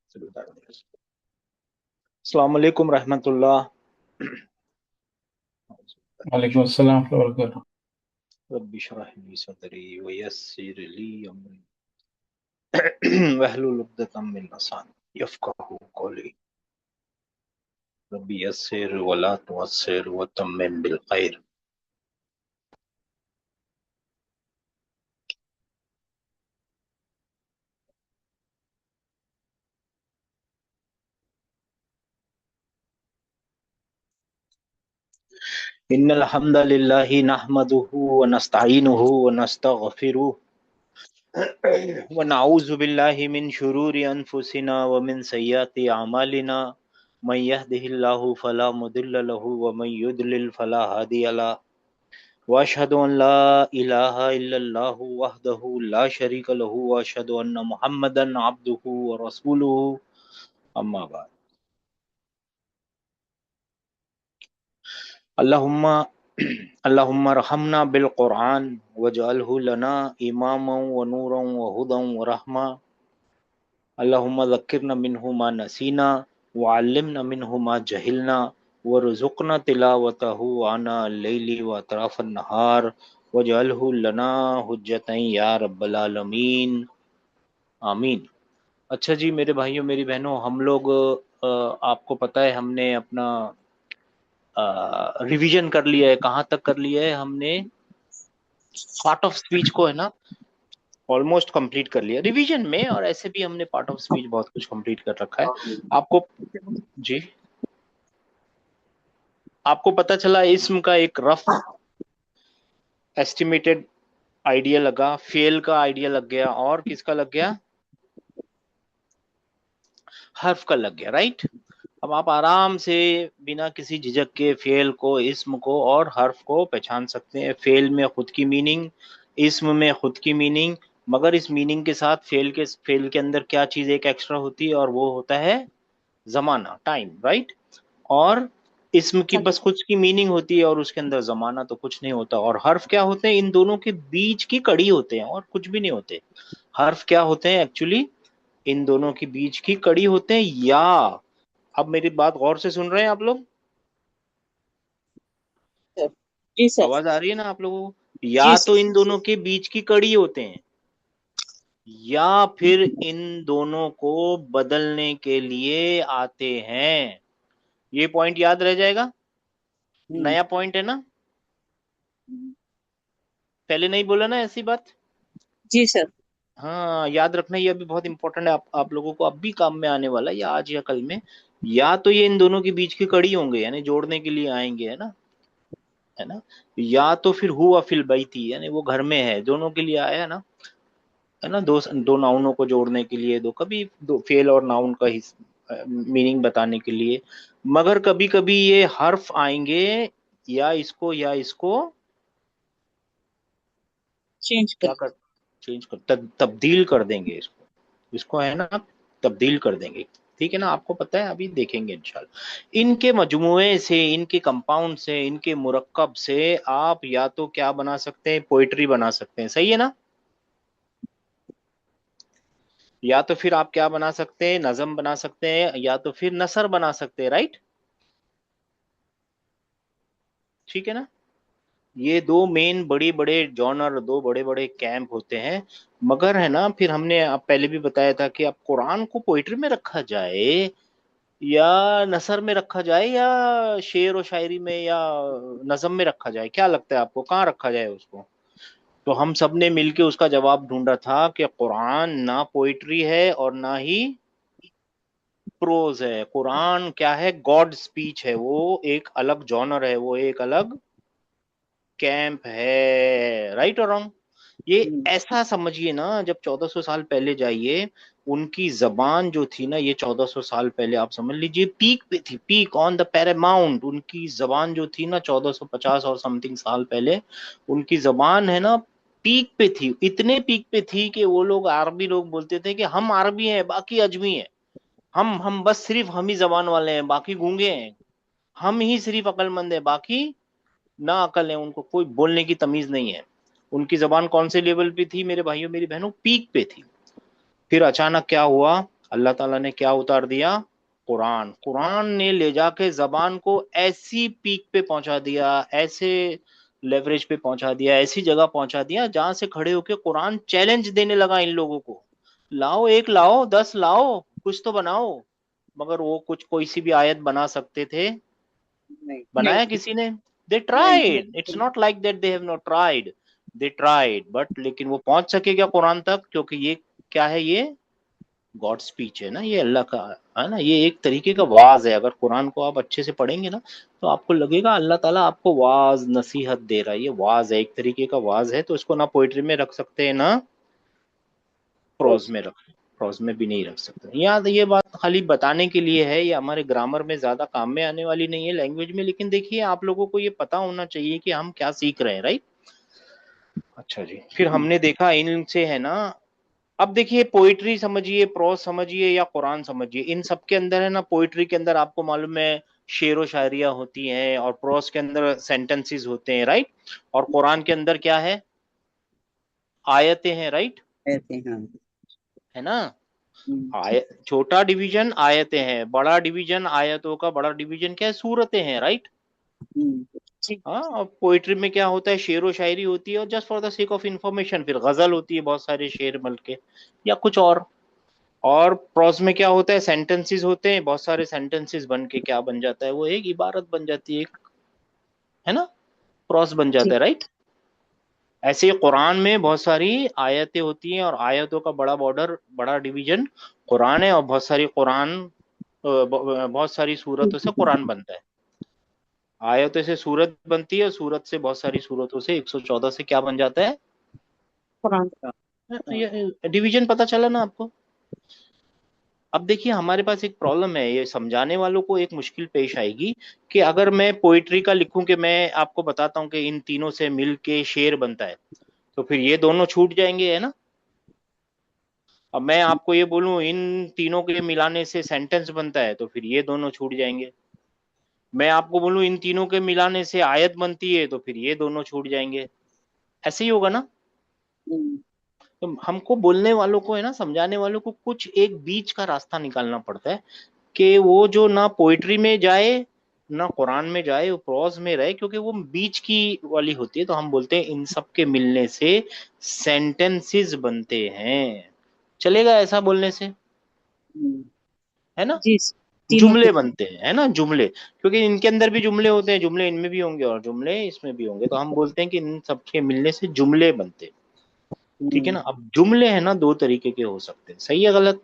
अस्सलाम वालेकुम रहमतुल्लाह। वालेकुम अस्सलाम वरहमतुल्लाह। रब्बि इश्रह ली सदरी व यस्सिर ली अमरी वहलुल उक़दतम मिन लिसानी यफ़क़हू क़ौली। रब्बि यस्सिर व ला तुअस्सिर व तम्मिम बिल खैर। इन्नल हम्दलिल्लाहि नहमदुहु व नस्तईनुहु व नस्तगफिरुह व नऊज़ु बिल्लाहि मिन शुरूरि अनफुसिना व मिन सय्यिआति अमालिना। मन यहदिहिल्लाहु फला मुदिल्ल लहु व मन युद्लिल फला हादिय लहु। व अशहदु अन ला इलाहा इल्लल्लाहु वहदहु ला शरीक लहु व अशहदु अन्न मुहम्मदन अब्दुहु व रसूलुहु। अम्मा बाद। अल्लाहुम्मा अल्लाहुम्मा रहमना बिल कुरान वजअलहु लना इमामन व नूरन व हुदन व रहमा। अल्लाहुम्मा ज़क्किरना मिन्हु मा नसीना व अल्लिमना मिन्हु मा जहिलना वरज़ुक़ना तिलावतहु आना लैली व अतराफ़न नहार वजअलहु लना हुज्जतन या रब्बल आलमीन। आमीन। अच्छा जी, मेरे भाइयों मेरी बहनों, हम लोग आपको पता है हमने अपना रिवीजन कर लिया है। कहाँ तक कर लिया है हमने? पार्ट ऑफ स्पीच को, है ना, ऑलमोस्ट कंप्लीट कर लिया रिवीजन में, और ऐसे भी हमने पार्ट ऑफ स्पीच बहुत कुछ कंप्लीट कर रखा है। आपको जी, आपको पता चला इस्म का एक रफ एस्टिमेटेड आइडिया लगा, फेल का आइडिया लग गया, और किसका लग गया? हर्फ का लग गया, राइट। अब आप आराम से बिना किसी झिझक के फेल को, इस्म को और हर्फ को पहचान सकते हैं। फेल में खुद की मीनिंग, इस्म में खुद की मीनिंग, मगर इस मीनिंग के साथ फेल के अंदर क्या चीज एक एक्स्ट्रा होती है, और वो होता है जमाना, टाइम, राइट। और इस्म की बस कुछ की मीनिंग होती है और उसके अंदर जमाना तो कुछ नहीं होता। और हर्फ क्या होते हैं? इन दोनों के बीच की कड़ी होते हैं और कुछ भी नहीं होते। हर्फ क्या होते हैं एक्चुअली? इन दोनों के बीच की कड़ी होते हैं। या अब मेरी बात गौर से सुन रहे हैं आप लोग? सर। जी सर। आवाज आ रही है ना आप लोगों को? जी या तो सर। इन दोनों के बीच की कड़ी होते हैं, या फिर इन दोनों को बदलने के लिए आते हैं। ये पॉइंट याद रह जाएगा। नया पॉइंट है ना, पहले नहीं बोला ना ऐसी बात। जी सर। हाँ, याद रखना, ये अभी बहुत इंपॉर्टेंट है, आप लोगों को अब भी काम में आने वाला है, या आज या कल में। या तो ये इन दोनों के बीच की कड़ी होंगे, यानी जोड़ने के लिए आएंगे, है ना, है ना। या तो फिर हुआ फिल बैती, यानी वो घर में है, दोनों के लिए आया ना, है ना। दो दो नाउनों को जोड़ने के लिए, दो कभी दो फेल और नाउन का मीनिंग बताने के लिए। मगर कभी कभी ये हर्फ आएंगे, या इसको चेंज कर। क्या कर, चेंज कर, तब्दील कर देंगे इसको। इसको है ना, तब्दील कर देंगे। ठीक है ना, आपको पता है, अभी देखेंगे इंशाल्लाह। इनके मजमुए से, इनके कंपाउंड से, इनके मुरक्कब से आप या तो क्या बना सकते हैं? पोइट्री बना सकते हैं, सही है ना। या तो फिर आप क्या बना सकते हैं? नज़म बना सकते हैं, या तो फिर नसर बना सकते हैं, राइट। ठीक है ना। ये दो मेन बड़ी बड़े जॉनर, दो बड़े बड़े कैंप होते हैं। मगर है ना, फिर हमने आप पहले भी बताया था कि अब कुरान को पोइट्री में रखा जाए, या नसर में रखा जाए, या शेर और शायरी में, या नज़म में रखा जाए, क्या लगता है आपको, कहाँ रखा जाए उसको? तो हम सब ने मिलके उसका जवाब ढूंढा था कि कुरान ना पोइट्री है और ना ही प्रोज है। कुरान क्या है? गॉड स्पीच है। वो एक अलग जॉनर है, वो एक अलग कैंप है, राइट और रॉन्ग। ये ऐसा समझिए ना, जब 1400 साल पहले जाइए, उनकी जबान जो थी ना, ये 1400 साल पहले आप समझ लीजिए पीक पे थी, पीक ऑन द पैरामाउंट। उनकी जबान जो थी ना 1450 और समथिंग साल पहले, उनकी जबान है ना पीक पे थी। इतने पीक पे थी कि वो लोग, अरबी लोग बोलते थे कि हम अरबी हैं, बाकी अजमी है। हम बस सिर्फ हम ही जबान वाले हैं, बाकी गूंगे हैं। हम ही सिर्फ अकलमंद है, बाकी ना अकल है, उनको कोई बोलने की तमीज नहीं है। उनकी जबान कौन से लेवल पे थी मेरे भाइयों मेरी बहनों? पीक पे थी। फिर अचानक क्या हुआ? अल्लाह ताला ने क्या उतार दिया? कुरान। कुरान ने ले जाके जबान को ऐसी पीक पे पहुंचा दिया, ऐसे लेवरेज पे पहुंचा दिया, ऐसी जगह पहुंचा दिया जहां से खड़े होके कुरान चैलेंज देने लगा इन लोगों को। लाओ, एक लाओ, 10 लाओ, कुछ तो बनाओ। मगर वो कुछ कोई सी भी आयत बना सकते थे? नहीं नहीं बनाया किसी ने? दे नहीं tried, it's not like that they have not tried. They tried but लेकिन वो पहुंच सके क्या कुरान तक? क्योंकि ये क्या है? ये गॉड स्पीच है ना, ये अल्लाह का है ना, ये एक तरीके का वाज है। अगर कुरान को आप अच्छे से पढ़ेंगे ना तो आपको लगेगा अल्लाह ताला आपको वाज नसीहत दे रहा है। ये वाज है, एक तरीके का वाज है। तो इसको ना पोइट्री में रख सकते हैं ना प्रोज में रख, प्रोज में भी नहीं रख सकते। याद ये बात खाली बताने के लिए है, ये हमारे ग्रामर में ज्यादा काम में आने वाली नहीं है लैंग्वेज में, लेकिन देखिए आप लोगों को ये पता होना चाहिए कि हम क्या सीख रहे हैं, राइट? अच्छा जी, फिर हमने देखा इनसे है ना। अब देखिए पोइट्री समझिए, प्रोज समझिए या कुरान समझिए, इन सब के अंदर है ना, पोइट्री के अंदर आपको मालूम है शेर व शायरियां होती हैं, और प्रोज के अंदर सेंटेंसेस होते हैं, राइट? और कुरान के अंदर क्या है? आयतें हैं, राइट? ऐसे हाँ। है ना? हम्म, छोटा डिवीजन आयतें हैं, बड़ा डिवीजन आयतों का बड़ा डिवीजन क्या है? सूरतें हैं, राइट? हम्म, जी हाँ, और पोइट्री में क्या होता है? शेर व शायरी होती है, और just for the sake of information फिर गजल होती है, बहुत सारे शेर मिल के या कुछ और प्रोज में क्या होता है? सेंटेंसेस होते हैं, बहुत सारे सेंटेंसेस बन के क्या बन जाता है? वो एक इबारत बन जाती है, है ना? प्रोज बन जाता जी है, राइट? ऐसे ही कुरान में बहुत सारी आयतें होती हैं, और आयतों का बड़ा बॉर्डर, बड़ा डिवीजन कुरान है, और बहुत सारी बहुत सारी सूरतों से कुरान बनता है। आयतों से सूरत बनती है, और सूरत से बहुत सारी सूरतों से 114 से क्या बन जाता है? कुरान तो ये डिवीजन पता चला ना आपको? अब देखिए हमारे पास एक प्रॉब्लम है, ये समझाने वालों को एक मुश्किल पेश आएगी कि अगर मैं पोइट्री का लिखूं कि मैं आपको बताता हूं कि इन तीनों से मिल के शेर बनता है, तो फिर ये दोनों छूट जाएंगे, है ना? अब मैं आपको ये बोलूं इन तीनों के मिलाने से सेंटेंस बनता है, तो फिर ये दोनों छूट जाएंगे। मैं आपको बोलूं इन तीनों के मिलाने से आयत बनती है, तो फिर ये दोनों छूट जाएंगे। ऐसे ही होगा ना? हम्म, तो हमको बोलने वालों को है ना, समझाने वालों को कुछ एक बीच का रास्ता निकालना पड़ता है कि वो जो ना पोइट्री में जाए ना कुरान में जाए, वो प्रोज में रहे, क्योंकि वो बीच की वाली होती है। तो हम बोलते हैं इन सब के मिलने से सेंटेंसेस बनते हैं। चलेगा ऐसा बोलने से? हम्म, है ना? जी तीनों के जुमले बनते हैं, है ना? जुमले, क्योंकि इनके अंदर भी जुमले होते हैं, जुमले इनमें भी होंगे और जुमले इसमें भी होंगे, तो हम बोलते हैं कि इन सब के मिलने से जुमले बनते हैं। ठीक है ना? अब जुमले है ना दो तरीके के हो सकते हैं, सही है गलत?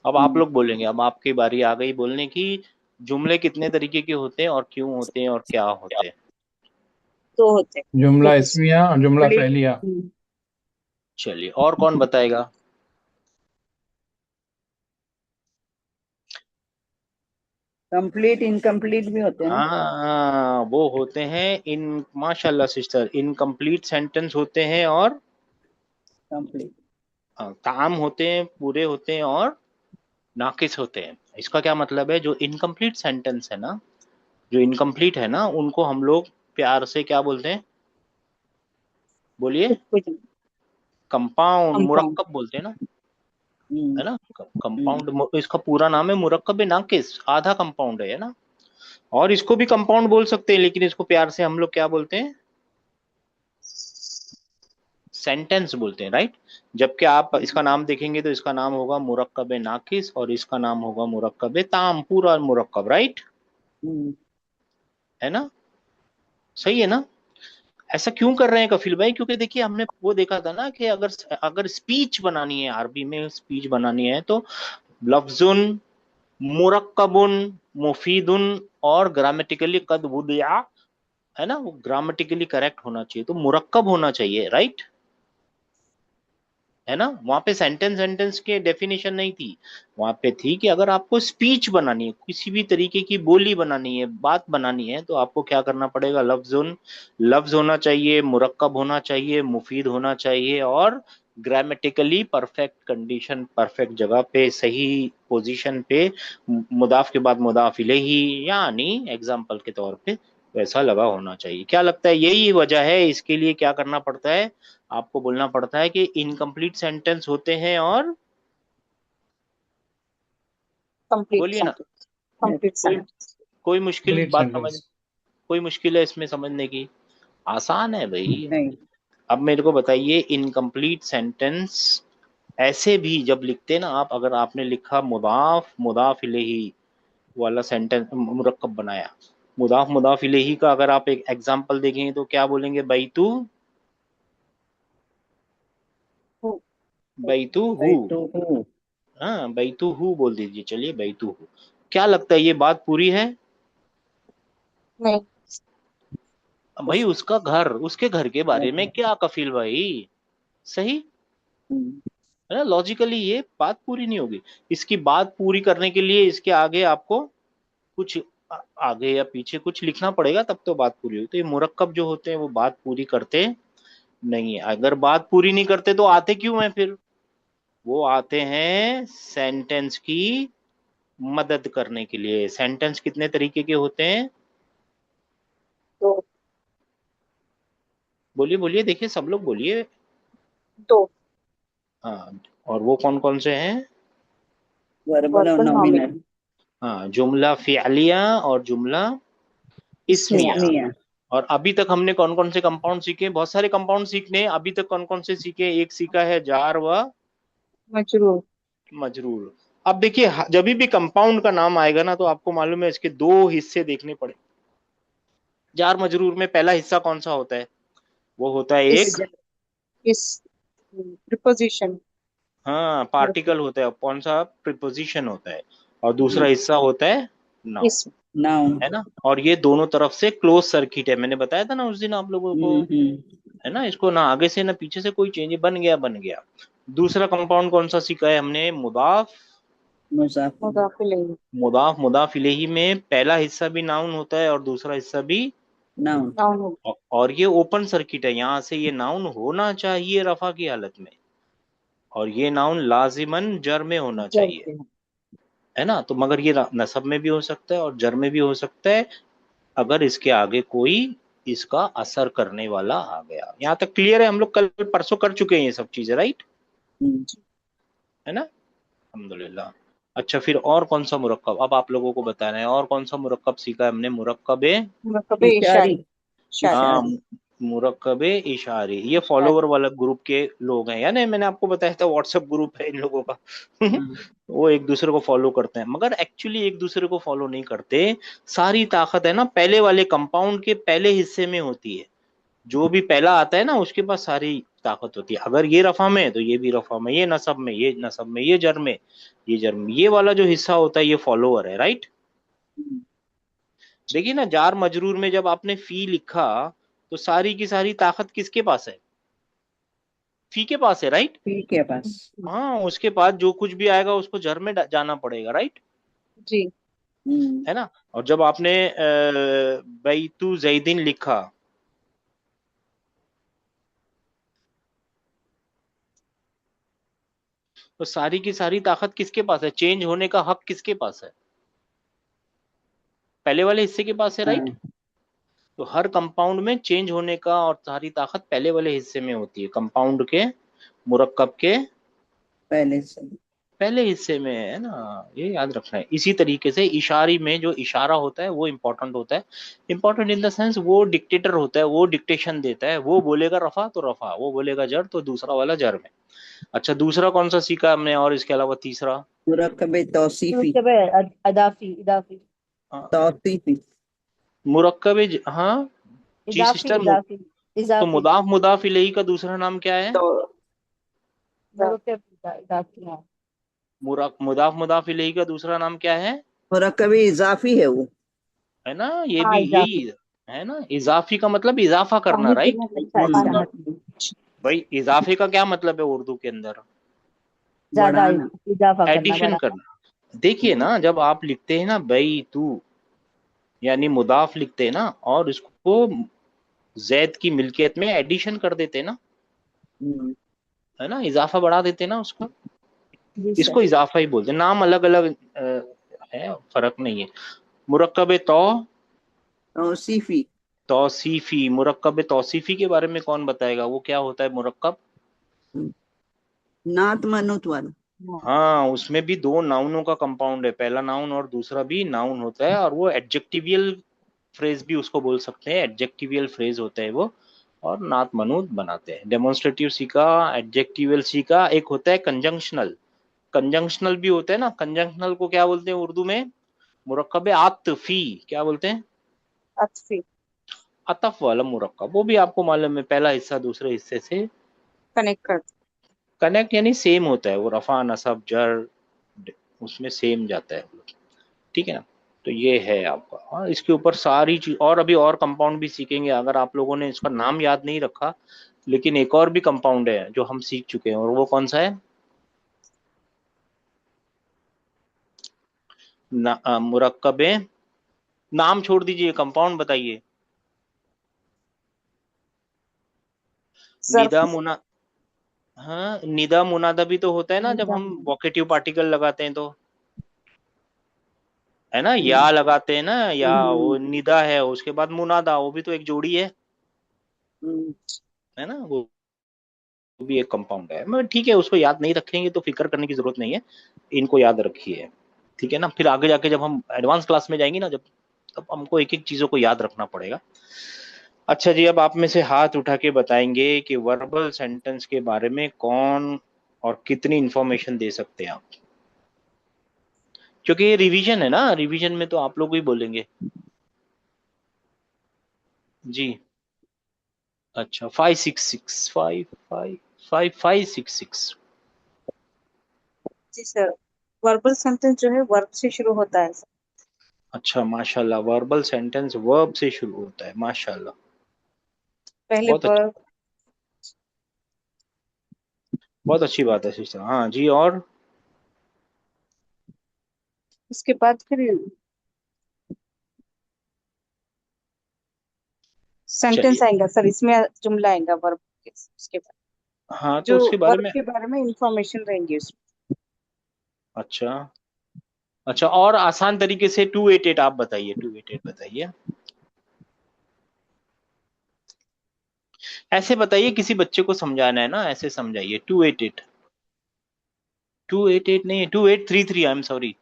अब आप लोग बोलेंगे, अब आपकी बारी आ गई बोलने की। जुमले कितने तरीके के होते हैं, और क्यों होते हैं, और क्या होते हैं? दो होते हैं जुमला एक इसमिया और जुमला complete, फेलिया। चलिए, और कौन बताएगा? कंप्लीट इनकम्प्लीट भी होते हैं ना। हाँ, वो होते हैं इन, माशाल्लाह सिस्टर, इनकम्प्लीट सेंटेंस होते हैं, और कंप्लीट। काम होते हैं, पूरे होते हैं, और नाकिस होते हैं। इसका क्या मतलब है? जो इनकम्प्लीट सेंटेंस है ना, जो इनकम्प्लीट है ना, उनको हम लोग प्यार से क्या बोलते हैं? बोलिए। कुछ कंपाउंड, कंपाउंड मुरक्कब बोलते हैं ना, हम्म, है ना? हम्म, कंपाउंड, इसका पूरा नाम है मुरक्कब नाकिस, आधा कंपाउंड है ना? और इसको भी कंपाउंड बोल सकते हैं, लेकिन इसको प्यार से हम लोग क्या बोलते हैं? सेंटेंस बोलते हैं, राइट? जबकि आप इसका नाम देखेंगे तो इसका नाम होगा मुरक्कब नाकिस, और इसका नाम होगा मुरक्कब ताम, पूरा मुरक्कब, राइट? हम्म, है ना? सही है ना? ऐसा क्यों कर रहे हैं कफिल भाई? क्योंकि देखिए हमने वो देखा था ना कि अगर अगर स्पीच बनानी है, अरबी में स्पीच बनानी है, तो लफ्जुन, मुरक्कबुन, मुफीदुन, और ग्रामेटिकली कद वुदिया, है ना? वो ग्रामेटिकली करेक्ट होना चाहिए, तो मुरक्कब होना चाहिए, राइट? है ना? वहां पे सेंटेंस सेंटेंस के डेफिनेशन नहीं थी, वहां पे थी कि अगर आपको स्पीच बनानी है, किसी भी तरीके की बोली बनानी है, बात बनानी है, तो आपको क्या करना पड़ेगा? लफ्जुन, लफ्ज होना चाहिए, मुरक्कब होना चाहिए, मुफीद होना चाहिए, और ग्रामेटिकली परफेक्ट कंडीशन, परफेक्ट जगह पे, सही पोजीशन पे, मुदाफ के बाद मुदाफ इलेही, यानी एग्जाम्पल के तौर पे वैसा लगा होना चाहिए। क्या लगता है यही वजह है? इसके लिए क्या करना पड़ता है? आपको बोलना पड़ता है कि इनकम्प्लीट सेंटेंस होते हैं, और कंप्लीट बोलिए ना। कंप्लीट कोई सेंटेंस। कोई मुश्किल कंप्लीट बात समझ, सेंटेंस। कोई मुश्किल है इसमें समझने की? आसान है भाई। नहीं, अब मेरे को बताइए, इनकम्प्लीट सेंटेंस ऐसे भी जब लिखते हैं ना आप, अगर आपने लिखा मुदाफ मुदाफ इलैही वाला सेंटेंस मुरक्कब बनाया, मुदाफ मुदाफ इलैही का अगर आप एक एग्जांपल देखेंगे तो क्या बोलेंगे? बैतू, हु बैतू हु। भाई तो हूँ। हाँ, बैतू हु बोल दीजिए, चलिए बैतू हु। क्या लगता है ये बात पूरी है? नहीं। भाई उसका घर, उसके घर के बारे में हम्म, क्या कफील भाई? सही है ना? लॉजिकली ये बात पूरी नहीं होगी। इसकी बात पूरी करने के लिए इसके आगे आपको कुछ आगे या पीछे कुछ लिखना पड़ेगा, तब तो बात पूरी होगी। तो ये मुरक्कब जो होते हैं वो बात पूरी करते नहीं है। अगर बात पूरी नहीं करते तो आते क्यों हैं फिर? वो आते हैं सेंटेंस की मदद करने के लिए। सेंटेंस कितने तरीके के होते हैं? दो। बोलिए बोलिए, देखिए सब लोग बोलिए। दो। हाँ, और वो कौन कौन से हैं? वर्बल और वर्बल नॉमिनल। नॉमिनल। हाँ, जुमला फिअलिया और जुमला इस्मिया। इसमें इसमिया। और अभी तक हमने कौन कौन से कंपाउंड सीखे? बहुत सारे कंपाउंड सीखने हैं। अभी तक कौन कौन से सीखे? एक सीखा है जार व मजरूर। मजरूर। अब देखिए, जब भी कंपाउंड का नाम आएगा ना तो आपको मालूम है इसके दो हिस्से देखने पड़े। जार मजरूर में पहला हिस्सा कौन सा होता है? वो होता है इस एक, इस प्रिपोजिशन। हाँ, पार्टिकल होता है। कौन सा? प्रीपोजिशन होता है। और दूसरा हिस्सा होता है नाउन, इस नाउन। है ना? और ये दोनों तरफ से क्लोज सर्किट है। मैंने बताया था ना उस दिन आप लोगों को, हम्म। है ना? इसको ना आगे से ना पीछे से कोई चेंज, बन गया बन गया। दूसरा कंपाउंड कौन सा सीखा है हमने? मुदाफ मुजाफिर। मुदाफ इलैही। मुदाफ मुदाफ इलेही में पहला हिस्सा भी नाउन होता है और दूसरा हिस्सा भी। नाउन। नाउन हो और ये ओपन सर्किट है, यहां से ये नाउन होना चाहिए रफा की हालत में, और ये नाउन लाजिमन जर में होना जब चाहिए, है ना? तो मगर ये नसब में भी हो सकता है और जर में भी हो सकता है, अगर इसके आगे कोई इसका असर करने वाला आ गया। यहाँ तक क्लियर है? हम लोग कल परसों कर चुके हैं ये सब चीजें, राइट? हम्म, है ना? अल्हम्दुलिल्लाह। अच्छा, फिर और कौन सा मुरक्कब अब आप लोगों को बताना है? और कौन सा मुरक्कब सीखा है हमने? मुरक्कब मुरक्कब इशारी। इशारी। इशारी। हाँ, इशारी। मुरक्कब इशारी। ये इशारी। फॉलोवर वाला ग्रुप के लोग हैं, यानी मैंने आपको बताया था व्हाट्सएप ग्रुप है इन लोगों का। हाँ, वो एक दूसरे को फॉलो करते हैं, मगर एक्चुअली एक दूसरे को फॉलो नहीं करते। सारी ताकत है ना पहले वाले कंपाउंड के पहले हिस्से में होती है। जो भी पहला आता है ना उसके पास सारी ताकत होती है। अगर ये रफा में है तो ये भी रफा में, ये नसब में, ये नसब में, ये जर में, ये जर में। ये वाला जो हिस्सा होता है ये फॉलोअर है, राइट? हम्म, देखिए ना, जार मजरूर में जब आपने फी लिखा तो सारी की सारी ताकत किसके पास है? फी के पास है, राइट? ठीक है बस। हाँ, उसके पास जो कुछ भी आएगा उसको जर में जाना पड़ेगा, राइट? जी। हम्म, है ना? और जब आपने बैतू जैदिन लिखा तो सारी की सारी ताकत किसके पास है? चेंज होने का हक किसके पास है? पहले वाले हिस्से के पास है, राइट? हाँ, तो हर कंपाउंड में चेंज होने का और सारी ताकत पहले वाले हिस्से में होती है, कंपाउंड के, मुरक्कब के पहले से। पहले हिस्से में, है ना? ये याद रखना है। इसी तरीके से इशारी में जो इशारा होता है वो इंपॉर्टेंट होता है। इंपॉर्टेंट इन द सेंस वो डिक्टेटर होता है, वो डिक्टेशन देता है। वो बोलेगा रफा तो रफा, वो बोलेगा जर तो दूसरा वाला जर में। अच्छा, दूसरा कौन सा सीखा हमने? और इसके अलावा तीसरा? मुरक्कब तौसीफी। मुरक्कब अदाफी इदाफी। हाँ, तौसीफी। मुरक्कब हाँ। जी इजाफी सिस्टर, इजाफी। तो इजाफी। मुदाफ मुदाफ इलैही का दूसरा नाम क्या है? तो मुरक्कब इदाफी। हाँ। मुदाफ मुदाफ इलैही का दूसरा नाम क्या है? मुरक्कब इजाफी है वो। है ना? ये हाँ भी इजाफी। यही है ना, इजाफी का मतलब इजाफा करना, पानी राइट? पीने में अच्छा अच्छा। भाई इजाफे का क्या मतलब है उर्दू के अंदर? ज्यादा बढ़ाना। इजाफा करना एडिशन बड़ा। करना। देखिए ना, जब आप लिखते हैं ना बई तू, यानी मुदाफ लिखते हैं ना, और इसको जैद की मिल्कियत में एडिशन कर देते हैं ना, हम्म, है ना? इजाफा बढ़ा देते हैं ना उसका। जी सर। इसको इजाफा ही बोलते हैं। नाम अलग अलग है, फर्क नहीं है। मुरक्कब तौसीफी। तौसीफी। मुरक्कब तौसीफी के बारे में कौन बताएगा? वो क्या होता है मुरक्कब? नात मनुत वाला। हाँ, उसमें भी दो नाउनों का कंपाउंड है, पहला नाउन और दूसरा भी नाउन होता है, और वो एडजेक्टिवियल फ्रेज भी उसको बोल सकते हैं, एडजेक्टिवियल फ्रेज होता है वो, और नात मनूत बनाते हैं। डेमोन्स्ट्रेटिव सीखा, एडजेक्टिवियल सीखा, एक होता है कंजंक्शनल। कंजंक्शनल भी होता है ना, कंजंक्शनल को क्या बोलते हैं उर्दू में? मुरक्कब आतफी, क्या बोलते हैं? अतफी, अतफ वाला मुरक्कब, वो भी आपको मालूम है, पहला हिस्सा दूसरे हिस्से से कनेक्ट कर। कनेक्ट यानी सेम होता है, वो रफा नसब जर उसमें सेम जाता है, ठीक है ना। तो ये है आपका, हाँ, इसके ऊपर सारी चीज, और अभी और कंपाउंड भी सीखेंगे, अगर आप लोगों ने इसका नाम याद नहीं रखा, लेकिन एक और भी कंपाउंड है जो हम सीख चुके हैं, और वो कौन सा है? मुरक्कबे, नाम छोड़ दीजिए, कंपाउंड बताइए। ज़र्फ, निदा मुना हाँ, निदा मुनादा भी तो होता है ना, जब हम वोकेटिव पार्टिकल लगाते हैं तो, है ना, या लगाते हैं ना, या वो निदा है, उसके बाद मुनादा, वो भी तो एक जोड़ी है ना, वो भी एक कंपाउंड है। मैं ठीक है, उसको याद नहीं रखेंगे तो फिक्र करने की जरूरत नहीं है, इनको याद रखिए, ठीक है ना। फिर आगे जाके जब हम एडवांस क्लास में जाएंगे ना, जब, तब हमको एक एक चीजों को याद रखना पड़ेगा। अच्छा जी, अब आप में से हाथ उठा के बताएंगे कि वर्बल सेंटेंस के बारे में कौन और कितनी इंफॉर्मेशन दे सकते हैं आप, क्योंकि ये रिवीजन है ना, रिवीजन में तो आप लोग ही बोलेंगे। जी, अच्छा, 5 6 6 5 5 5 5 6 6। जी सर। वर्बल सेंटेंस जो है वर्ब से शुरू होता है। अच्छा, माशाल्लाह, वर्बल सेंटेंस वर्ब से शुरू होता है, माशाल्लाह, पहले बहुत अच्छी, वर्ब, बहुत अच्छी बात है सिस्टर। हाँ जी, और उसके बाद फिर सेंटेंस चलिए, आएगा सर, इसमें जुमला आएगा वर्ब के, उसके बाद हाँ, तो जो उसके बारे वर्ब में, के बारे में इंफॉर्मेशन रहेंगी उसमें। अच्छा, अच्छा, और आसान तरीके से 288 आप बताइए, 288 बताइए, ऐसे बताइए, किसी बच्चे को समझाना है ना, ऐसे समझाइए, 288, 288 नहीं, 2833, आई एम सॉरी,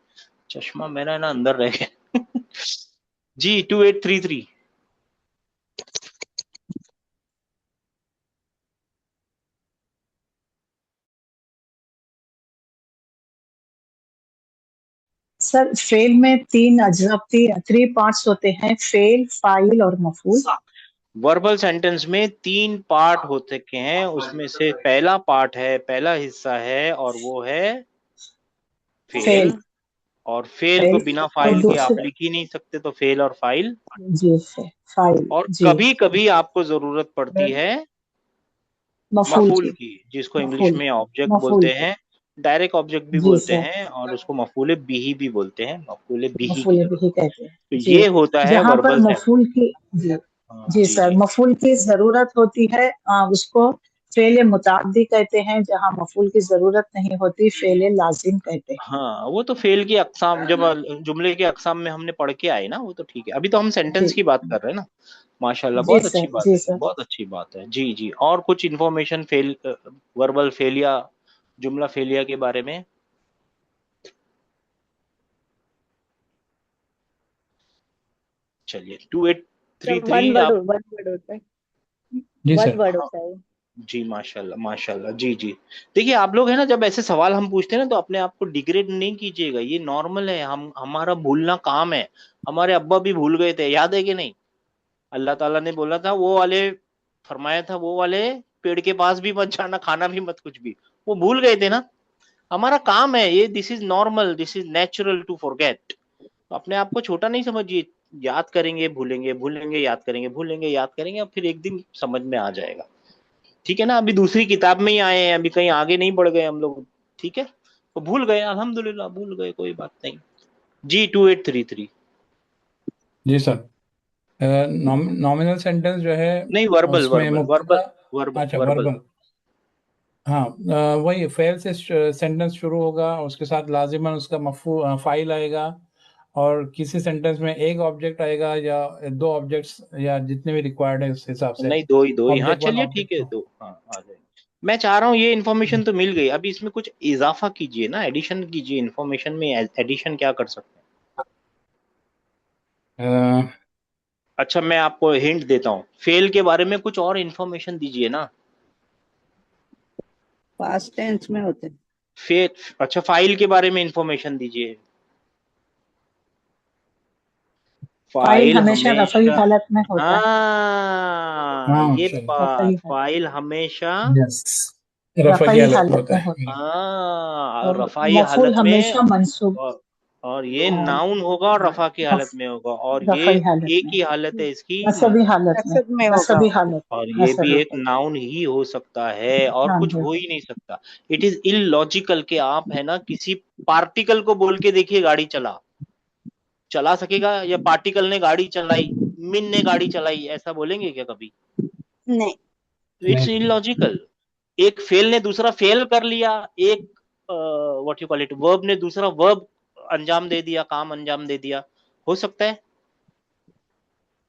चश्मा मेरा ना अंदर रह गया जी, 2833। सर फेल में तीन अजनब थ्री पार्ट्स होते हैं, फेल, फाइल और मफूल। वर्बल सेंटेंस में तीन पार्ट होते के हैं, उसमें से पहला पार्ट है, पहला हिस्सा है, और वो है फेल। फेल, और फेल को फेल बिना और फाइल के आप दूसरा, लिख ही नहीं सकते, तो फेल और फाइल। जी फाइल, और जी कभी कभी आपको जरूरत पड़ती है मफूल मफूल की, की, जिसको इंग्लिश मफूल, में ऑब्जेक्ट मफूल बोलते की, हैं, डायरेक्ट ऑब्जेक्ट भी जी बोलते सर, हैं, और उसको मफूल बिही भी बोलते हैं, मफूल बिही की मफूल जरूरत। भी कहते हैं, तो जी। ये होता है जहाँ पर वर्बल सेंटेंस। मफूल की, जी, हाँ जी जी सर, जी, मफूल की जरूरत होती है, उसको फेल मुताद्दी कहते हैं। जहाँ मफूल की जरूरत नहीं होती, फेल लाजिम कहते हैं। हाँ, वो तो फेल की अकसाम, जब जुमले के अकसाम में हमने पढ़ के आए ना, वो तो ठीक है, अभी तो हम जी, सेंटेंस की बात कर रहे हैं ना। माशाल्लाह, जी बहुत अच्छी सर, बात जी है, सर। बहुत अच्छी बात है जी जी। और कुछ इन्फॉर्मेशन फेल, वर्बल फेलिया, जुमला फेलिया के बारे में? चलिए, टू एट थ्री सब थ्री आप, वन वर्ड होता है, जी वन सर। वर्ड हाँ होता है। जी, माशाल्लाह माशाल्लाह, जी जी। देखिए, आप लोग है ना, जब ऐसे सवाल हम पूछते हैं ना, तो अपने आप को डिग्रेड नहीं कीजिएगा, ये नॉर्मल है, हम, हमारा भूलना काम है, हमारे अब्बा भी भूल गए थे, याद है कि नहीं? अल्लाह ताला ने बोला था, वो वाले, फरमाया था, वो वाले पेड़ के पास भी मत जाना, खाना भी मत कुछ भी, वो भूल गए थे ना। हमारा काम है ये, this is normal, this is natural to forget. तो अपने आप को छोटा नहीं समझिए, याद करेंगे भूलेंगे, भूलेंगे याद करेंगे, भूलेंगे याद करेंगे, और फिर एक दिन समझ में आ जाएगा, ठीक है ना। अभी दूसरी किताब में ही आए हैं, अभी कहीं आगे नहीं बढ़ गए हम लोग, ठीक है, तो भूल गए, अल्हम्दुलिल्लाह, भूल गए, कोई बात नहीं। जी, 2833। जी सर। नॉमिनल सेंटेंस जो है नहीं, वर्बल उसमें वर्बल वर्बल मुब्तदा, वर्बल अच्छा वर्बल। वर्बल, हाँ, वही फेल से सेंटेंस शुरू होगा, उसके साथ लाजिमन उसका मफू फाइल आएगा, और किसी सेंटेंस में एक ऑब्जेक्ट आएगा या दो ऑब्जेक्ट्स, या जितने भी रिक्वायर्ड है उस हिसाब से, नहीं, दो ही, दो ही, हाँ, ऑब्जेक्ट वन चलिए, ठीक ऑब्जेक्ट है, टू। दो, हाँ, आ जाएंगे। मैं चाह रहा हूँ ये इन्फॉर्मेशन तो मिल गई, अभी इसमें कुछ इजाफा कीजिए ना, एडिशन कीजिए इन्फॉर्मेशन में। एडिशन क्या कर सकते हैं? अ, अच्छा मैं आपको हिंट देता हूँ, फेल के बारे में कुछ और इन्फॉर्मेशन दीजिए ना। पास्ट टेंस में होते हैं। फेल, अच्छा फाइल के बारे में इन्फॉर्मेशन दीजिए। फाइल फाइल हमेशा रफ़ई हमेशा, हालत में होता है। हाँ हाँ ये सही, रफ़ई बात, हालत, फाइल हमेशा, यस, रफ़ई रफ़ई हालत में हालत होता में है। होता है। हाँ और रफाई मफ़ूल हालत में। हमेशा मंसूब और ये और नाउन होगा और रफा की हालत में होगा, और ये रफ़ई हालत एक में, ही हालत है इसकी, नसबी हालत में, नसब में होगा। नसबी हालत, और ये भी नसबी एक नाउन ही हो सकता है और हाँ कुछ जी। हो ही नहीं सकता। इट इज इलॉजिकल कि आप है ना किसी पार्टिकल को बोल के देखिए गाड़ी चला, चला सकेगा? या पार्टिकल ने गाड़ी चलाई, मिन ने गाड़ी चलाई, ऐसा बोलेंगे क्या कभी? नहीं। इट्स नहीं, इलॉजिकल। एक फेल ने दूसरा फेल कर लिया, एक what you call it verb ने दूसरा वर्ब अंजाम दे दिया, काम अंजाम दे दिया, हो सकता है?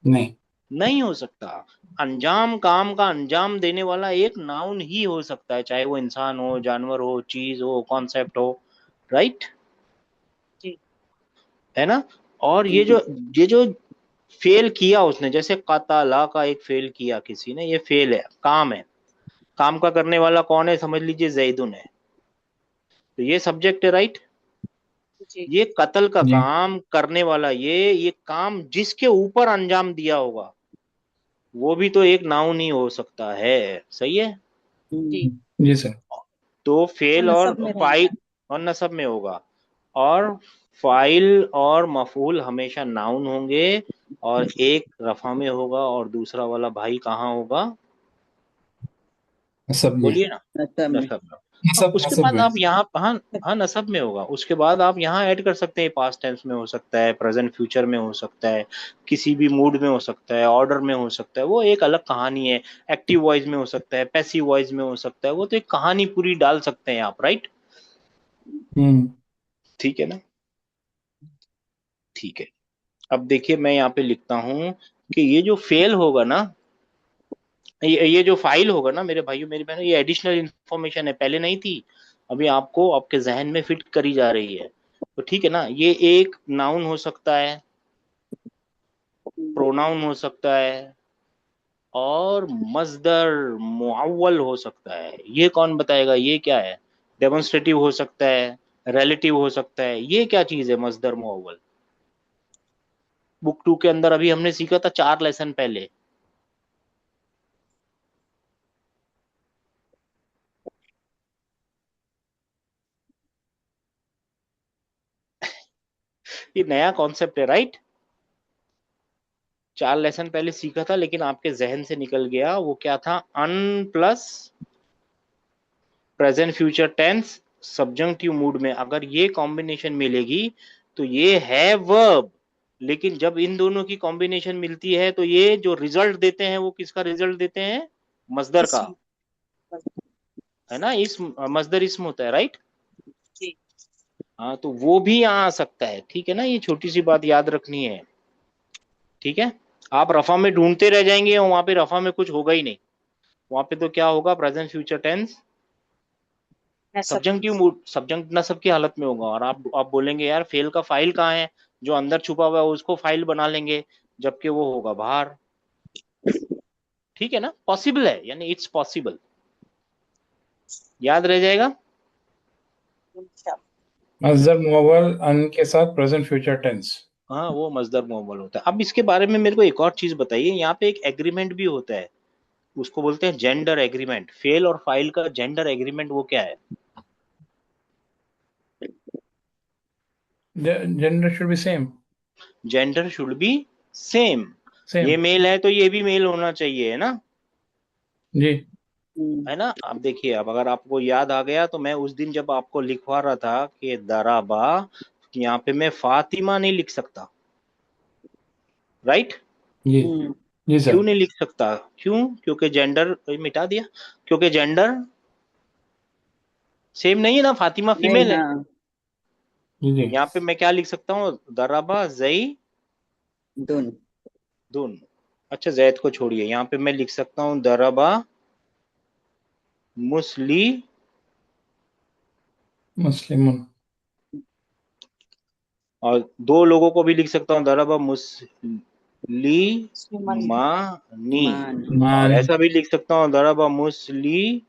नहीं, नहीं हो सकता। अंजाम, काम का अंजाम देने वाला एक नाउन ही हो सकता है, चाहे वो इंसान हो, जानवर हो, चीज हो, कॉन्सेप्ट हो, राइट? जी। है ना? और ये जो फेल किया उसने, जैसे कताला का एक फेल किया किसी ने, ये फेल है, काम है। काम का करने वाला कौन है? समझ लीजिए जैदुन है, तो ये सब्जेक्ट है, राइट? जी। ये कत्ल का जी, काम करने वाला, ये काम जिसके ऊपर अंजाम दिया होगा, वो भी तो एक नाउन ही हो सकता है, सही है? जी। जी सर। तो वो फेल और नसब में रहेगा। फाइल और नसब में होगा, और फाइल और मफूल हमेशा नाउन होंगे, और एक रफा में होगा और दूसरा वाला भाई कहाँ होगा? सब में, बोलिए ना। नसब में। नसब में। अब सब उसके सब बाद में। आप यहाँ, हाँ, हाँ नसब में होगा, उसके बाद आप यहाँ ऐड कर सकते हैं, पास्ट टेंस में हो सकता है, प्रेजेंट फ्यूचर में हो सकता है, किसी भी मूड में हो सकता है, ऑर्डर में हो सकता है, वो एक अलग कहानी है। एक्टिव वॉइस में हो सकता है, पैसिव वॉइस में हो सकता है, वो तो एक कहानी पूरी डाल सकते हैं आप, राइट? हम्म। ठीक है ना? ठीक है। अब देखिए मैं यहाँ पे लिखता हूँ कि ये जो फेल होगा ना, ये जो फाइल होगा ना मेरे भाइयों मेरी बहनों, ये एडिशनल इंफॉर्मेशन है, पहले नहीं थी, अभी आपको आपके जहन में फिट करी जा रही है। तो ठीक है ना, ये एक नाउन हो सकता है, प्रोनाउन हो सकता है, और मजदर मुअव्वल हो सकता है। ये कौन बताएगा ये क्या है? डेमोन्स्ट्रेटिव हो सकता है, रिलेटिव हो सकता है, ये क्या चीज है मजदर मुअव्वल? बुक 2 के अंदर अभी हमने सीखा था 4 लेसन पहले। ये नया कॉन्सेप्ट है, राइट? 4 लेसन पहले सीखा था, लेकिन आपके जहन से निकल गया। वो क्या था? अन plus present future tense subjunctive mood में अगर ये कॉम्बिनेशन मिलेगी तो ये है वर्ब। लेकिन जब इन दोनों की कॉम्बिनेशन मिलती है तो ये जो रिजल्ट देते हैं वो किसका रिजल्ट देते हैं? मजदर का। इसम। है ना? इस मजदर इसम होता है, राइट? जी। हाँ, तो वो भी यहाँ आ सकता है, ठीक है ना? ये छोटी सी बात याद रखनी है, ठीक है? आप रफा में ढूंढते रह जाएंगे और वहां पे रफा में कुछ होगा ही नहीं। वहां पे तो क्या होगा? प्रेजेंट फ्यूचर टेंस नसब। सब्जंक्टिव मूड, सब्जंक्ट नसब की हालत में होगा, और आप बोलेंगे यार फेल का फाइल कहाँ है? जो अंदर छुपा हुआ है उसको फाइल बना लेंगे, जबकि वो होगा बाहर। ठीक है ना? पॉसिबल है, यानी इट्स पॉसिबल, याद रह जाएगा। इंशाअल्लाह। मजदर मुअव्वल अन के साथ प्रेजेंट फ्यूचर टेंस। हाँ वो मजदर मुअव्वल होता है। अब इसके बारे में मेरे को एक और चीज बताइए, यहाँ पे एक एग्रीमेंट भी होता है, उसको बोलते हैं जेंडर एग्रीमेंट। फेल और फाइल का जेंडर एग्रीमेंट वो क्या है? Gender should be same. Gender should be same. Same. ये मेल है तो ये भी मेल होना चाहिए, है ना? जी। है ना? अब देखिए, अब अगर आपको याद आ गया तो मैं उस दिन जब आपको लिखवा रहा था कि दराबा, यहाँ पे मैं फातिमा नहीं लिख सकता, राइट? जी। जी क्यों सर। नहीं लिख सकता? क्यों? क्योंकि जेंडर मिटा दिया, क्योंकि जेंडर सेम नहीं है ना, फातिमा नहीं, फीमेल है। हाँ। जी जी। यहाँ पे मैं क्या लिख सकता हूँ? दराबा जई दुन। दुन। अच्छा जैद को छोड़िए, यहाँ पे मैं लिख सकता हूँ दराबा मुस्ली मुस्लिमुन। और दो लोगों को भी लिख सकता हूँ, दरबा मुस्ली सुमन मानी। मान और मान ऐसा भी लिख सकता हूँ, दरबा मुस्ली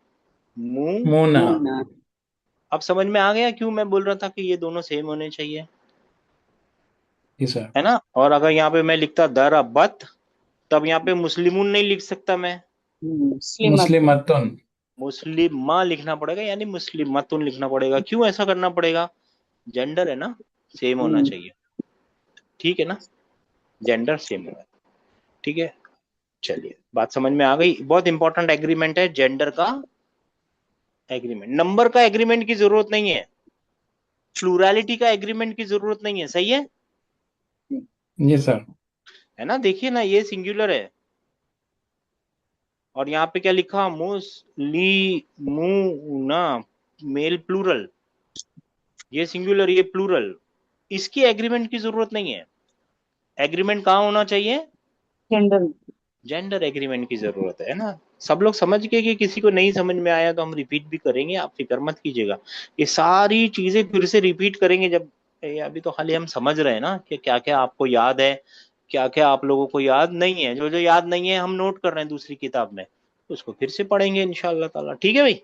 मु। मुना। मुना अब समझ में आ गया क्यों मैं बोल रहा था कि ये दोनों सेम होने चाहिए, जी सर। है ना। और अगर यहाँ पे मैं लिखता दरबत, तब यहाँ पे मुस्लिमुन नहीं लिख सकता मैं, मुस्लिमत मुस्लिमतुन। मुस्लिमा लिखना पड़ेगा, यानी मुस्लिमतुन लिखना पड़ेगा। क्यों ऐसा करना पड़ेगा? जेंडर है ना, सेम होना चाहिए, ठीक है ना, जेंडर सेम होना, ठीक है। चलिए, बात समझ में आ गई। बहुत इंपॉर्टेंट एग्रीमेंट है जेंडर का एग्रीमेंट। नंबर का एग्रीमेंट की जरूरत नहीं है, प्लूरैलिटी का एग्रीमेंट की जरूरत नहीं है, सही है जी सर। है ना। देखिए ना, ये सिंगुलर है और यहाँ पे क्या लिखा, मुस्लिमूना, मेल प्लूरल, ये सिंगुलर ये प्लूरल, इसकी एग्रीमेंट की जरूरत नहीं है। एग्रीमेंट कहाँ होना चाहिए? जेंडर जेंडर एग्रीमेंट की जरूरत है ना। सब लोग समझ गए कि किसी को नहीं समझ में आया तो हम रिपीट भी करेंगे, आप फिक्र मत कीजिएगा। ये सारी चीजें फिर से रिपीट करेंगे जब, ये अभी तो खाली हम समझ रहे हैं ना कि क्या क्या आपको याद है, क्या क्या आप लोगों को याद नहीं है। जो जो याद नहीं है हम नोट कर रहे हैं दूसरी किताब में, उसको फिर से पढ़ेंगे इंशाल्लाह ताला, ठीक है भाई।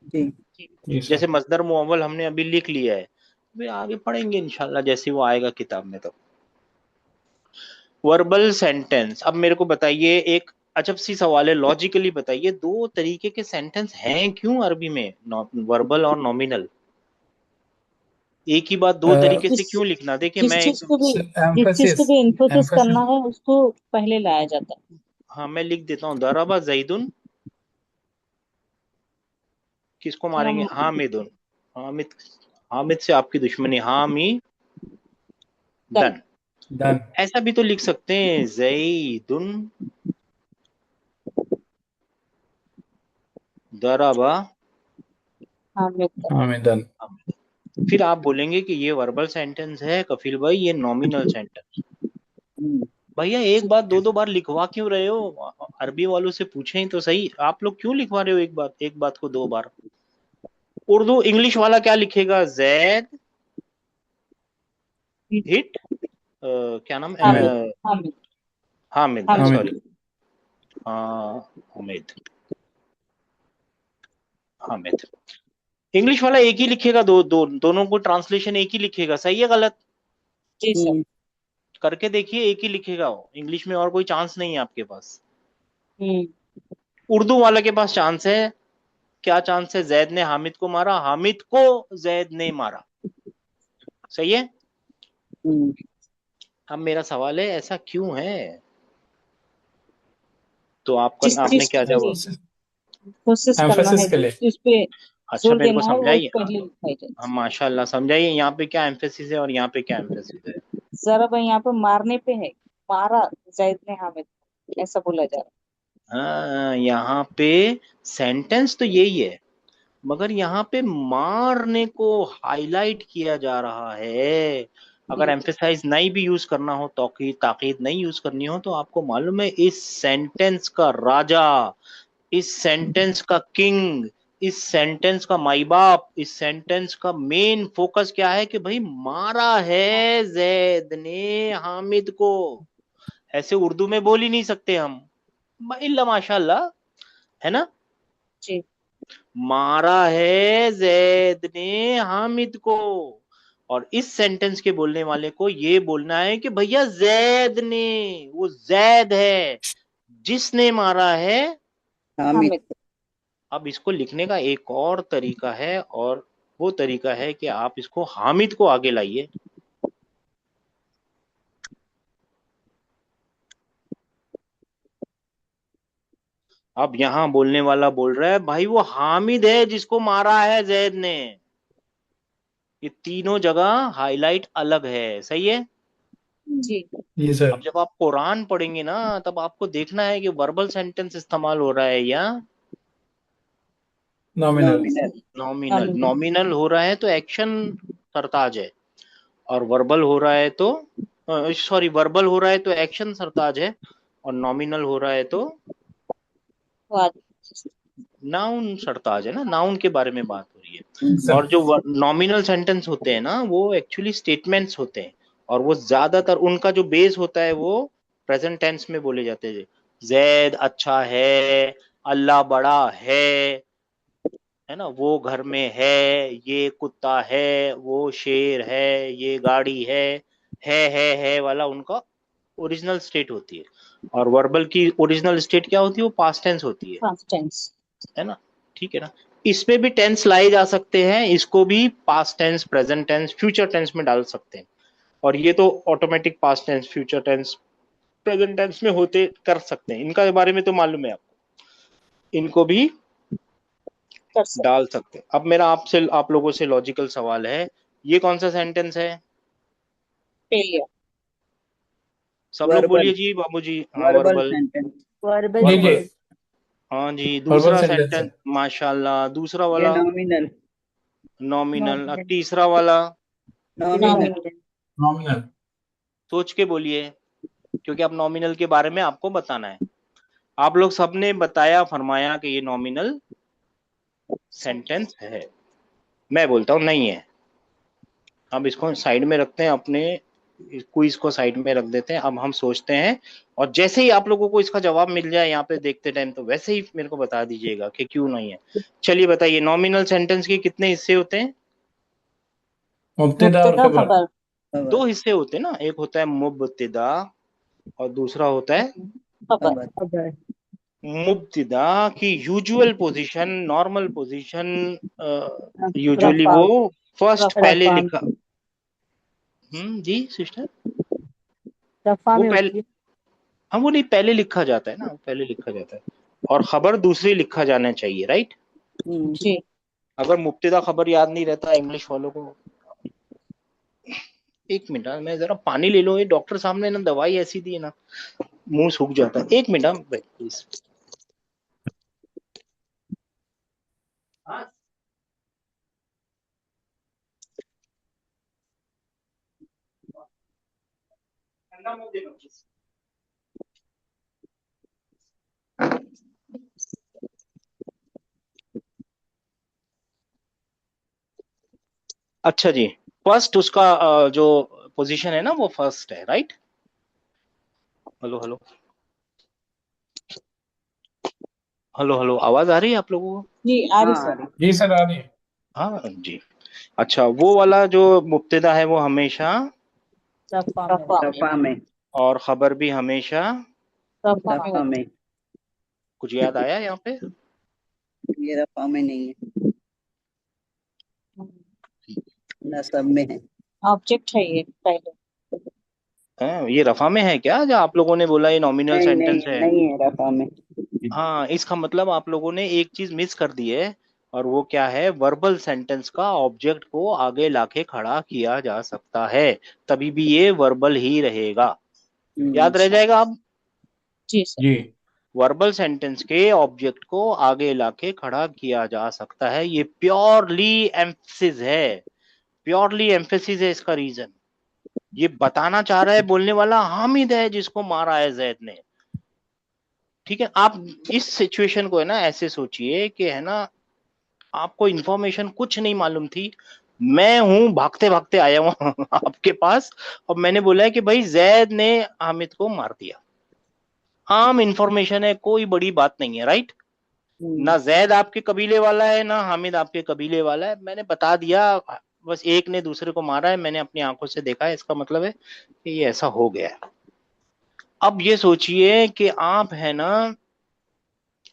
जी जी जैसे सर। मसदर मुअव्वल हमने अभी लिख लिया है, फिर आगे पढ़ेंगे इंशाल्लाह जैसे वो आएगा किताब में। तो वर्बल सेंटेंस, अब मेरे को बताइए एक अजब सी सवाल है, लॉजिकली बताइए, दो तरीके के सेंटेंस हैं क्यों अरबी में, वर्बल और नॉमिनल? एक ही बात दो तरीके से जिस क्यों लिखना? देखिए जिस मैं चीज को भी जिस चीज एम्फेसिस को भी इन्फोसिस करना एम्फेसिस। है उसको पहले लाया जाता है। हाँ मैं लिख देता हूँ, दराबा जैदुन, किसको मारेंगे? हम हामिदुन, हामिद, हामिद से आपकी दुश्मनी, हामी डन दन। डन। ऐसा भी तो लिख सकते हैं, जैदुन दराबा हामिद हामिदन। फिर आप बोलेंगे कि ये वर्बल सेंटेंस है कफिल भाई, ये नॉमिनल सेंटेंस। भैया एक बात दो दो बार लिखवा क्यों रहे हो? अरबी वालों से पूछें ही तो सही, आप लोग क्यों लिखवा रहे हो एक बात को दो बार? उर्दू इंग्लिश वाला क्या लिखेगा? जैद हिट क्या नाम, हामिद। हामिद हामिद, हामिद सॉरी, हामिद। हामिद, हामिद। इंग्लिश वाला एक ही लिखेगा, दोनों को ट्रांसलेशन एक ही लिखेगा, सही है गलत? जी सर। करके देखिए, एक ही लिखेगा वो, इंग्लिश में और कोई चांस नहीं है आपके पास। हम्म उर्दू वाले के पास चांस है, क्या चांस है? जैद ने हामिद को मारा, हामिद को जैद ने मारा, सही है। अब मेरा सवाल है ऐसा क्यों है? तो जिस आपने चीज क्या को भी जवाब? कोशिश करना एम्फेसिस है, के जिस लिए। चीज पे अच्छा जोर मेरे को देना है वो समझाइए। पहले लिखाई हाँ जाती माशाल्लाह, समझाइए यहाँ पे क्या एम्फेसिस है और यहाँ पे क्या एम्फेसिस है। है। जरा भाई यहाँ पे मारने पे है, मारा जैद ने हामिद को, ऐसा बोला जा रहा हाँ यहाँ पे सेंटेंस तो यही है, मगर यहाँ पे मारने को हाईलाइट किया जा रहा है। है। अगर एम्फेसाइज नहीं भी यूज करना हो, ताकीद ताकीद नहीं यूज करनी हो, तो आपको मालूम है इस सेंटेंस का राजा, इस सेंटेंस का किंग, इस सेंटेंस का माई बाप, इस सेंटेंस का मेन फोकस क्या है कि भाई मारा है जैद ने हामिद को। ऐसे उर्दू में बोल ही नहीं सकते हम, इल्ला माशाल्लाह, है ना। जी मारा है जैद ने हामिद को, और इस सेंटेंस के बोलने वाले को ये बोलना है कि भैया जैद ने, वो जैद है जिसने मारा है। हामिद हामिद अब इसको लिखने का एक और तरीका है, और वो तरीका है कि आप इसको हामिद को आगे लाइए। अब यहां बोलने वाला बोल रहा है भाई वो हामिद है जिसको मारा है जैद ने। ये तीनों जगह हाईलाइट अलग है, सही है। जी जी अब सर। जब आप कुरान पढ़ेंगे ना, तब आपको देखना है कि वर्बल सेंटेंस इस्तेमाल हो रहा है या nominal. Nominal nominal. Hamid nominal हो रहा है तो एक्शन सरताज है, और वर्बल हो रहा है तो, सॉरी, वर्बल हो रहा है तो एक्शन सरताज है, और नॉमिनल हो रहा है तो वाद नाउन सरताज है ना, नाउन के बारे में बात हो रही है। सर और जो नॉमिनल सेंटेंस होते हैं ना, वो एक्चुअली स्टेटमेंट्स होते हैं, और वो ज्यादातर उनका जो बेस होता है वो प्रेजेंट टेंस में बोले जाते हैं। जैद अच्छा है, अल्लाह बड़ा है ना, वो घर में है, ये कुत्ता है, वो शेर है, ये गाड़ी है वाला उनका ओरिजिनल स्टेट होती है। और वर्बल की ओरिजिनल स्टेट क्या होती है? वो पास्ट टेंस होती पास्ट टेंस। है ना। ठीक है ना। इसमें भी टेंस लाए जा सकते हैं, इसको भी past tense, present tense, future tense में डाल सकते हैं। और ये तो automatic past tense, future tense, present tense में होते कर सकते हैं। इनका बारे में तो मालूम है आपको, इनको भी कर सकते। डाल सकते हैं। अब मेरा आपसे, आप लोगों से लॉजिकल सवाल है, ये कौन सा सेंटेंस है? फेलियर। सब लोग वर्बल, बोलिए जी बाबू जी। हाँ, वर्बल वर्बल। सेंटेंस। वर्बल ये वर्बल। ये हाँ जी। वर्बल दूसरा सेंटेंस है। सेंटेंस, माशाल्लाह, दूसरा ये वाला नॉमिनल, नॉमिनल। अब नॉमिनल। तीसरा वाला नॉमिनल। नॉमिनल। नॉमिनल। सोच के बोलिए, क्योंकि अब नॉमिनल के बारे में आपको बताना है। आप लोग सबने बताया, फरमाया कि ये नॉमिनल सेंटेंस है। मैं बोलता हूँ नहीं है। अब इसको साइड में रखते हैं, अपने क्विज को साइड में रख देते हैं। अब हम सोचते हैं, और जैसे ही आप लोगों को इसका जवाब मिल जाए यहाँ पे देखते टाइम, तो वैसे ही मेरे को बता दीजिएगा कि क्यों नहीं है। चलिए बताइए, नॉमिनल सेंटेंस के कितने हिस्से होते हैं? मुब्तदा और मुब्तदा खबर। खबर। दो हिस्से होते हैं ना, एक होता है मुब्तदा और दूसरा होता है खबर। खबर। खबर। मुब्तदा की usual position, normal position, usually रफा। वो फर्स्ट पहले रफा। लिखा। जी सिस्टर। रफा वो में पहले, होती है। हाँ वो नहीं, पहले लिखा जाता है ना, पहले लिखा जाता है। और खबर दूसरी लिखा जाना चाहिए, राइट। जी। अगर मुब्तदा खबर याद नहीं रहता इंग्लिश वालों को, एक मिनट, मैं जरा पानी ले लूं। ये डॉक्टर साहब ने ना दवाई ऐसी दी है ना, मुंह सूख जाता है। एक मिनट प्लीज। अच्छा जी। फर्स्ट उसका जो पोजीशन है ना, वो फर्स्ट है, right. Hello hello hello hello, आवाज आ रही है आप लोगों को? जी आ रही हाँ आ सर। रही। जी सर आ रही है। हाँ जी। अच्छा, वो वाला जो मुब्तदा है वो हमेशा, रफा में रफा होती में। रफा में। और खबर भी हमेशा। रफा में रफा होती में। कुछ याद आया यहाँ पे? ये रफा में नहीं है, है। ना सब में है। ऑब्जेक्ट है ये पहले। ये रफा में है क्या? जो आप लोगों ने बोला ये नॉमिनल नहीं नहीं सेंटेंस है, है। नहीं है रफा में। हाँ, इसका मतलब आप लोगों ने एक चीज मिस कर दी है, और वो क्या है? वर्बल सेंटेंस का ऑब्जेक्ट को आगे लाके खड़ा किया जा सकता है, तभी भी ये वर्बल ही रहेगा। याद रह अच्छा। जाएगा अब। जी सर। जी वर्बल सेंटेंस के ऑब्जेक्ट को आगे लाके खड़ा किया जा सकता है। ये प्योरली एम्फसिस है, प्योरली एम्फेसिस है इसका रीजन। ये बताना चाह रहा है बोलने वाला हामिद है जिसको मारा है जैद ने। ठीक है। आप इस सिचुएशन को है ना ऐसे सोचिए कि है ना, आपको इंफॉर्मेशन कुछ नहीं मालूम थी, मैं हूं भागते भागते आया हूं आपके पास, और मैंने बोला है कि भाई जैद ने हामिद को मार दिया। आम इंफॉर्मेशन है, कोई बड़ी बात नहीं है, राइट। ना जैद आपके कबीले वाला है, ना हामिद आपके कबीले वाला है, मैंने बता दिया। बस एक ने दूसरे को मारा है, मैंने अपनी आंखों से देखा है, इसका मतलब है कि ये ऐसा हो गया है। अब ये सोचिए कि आप है ना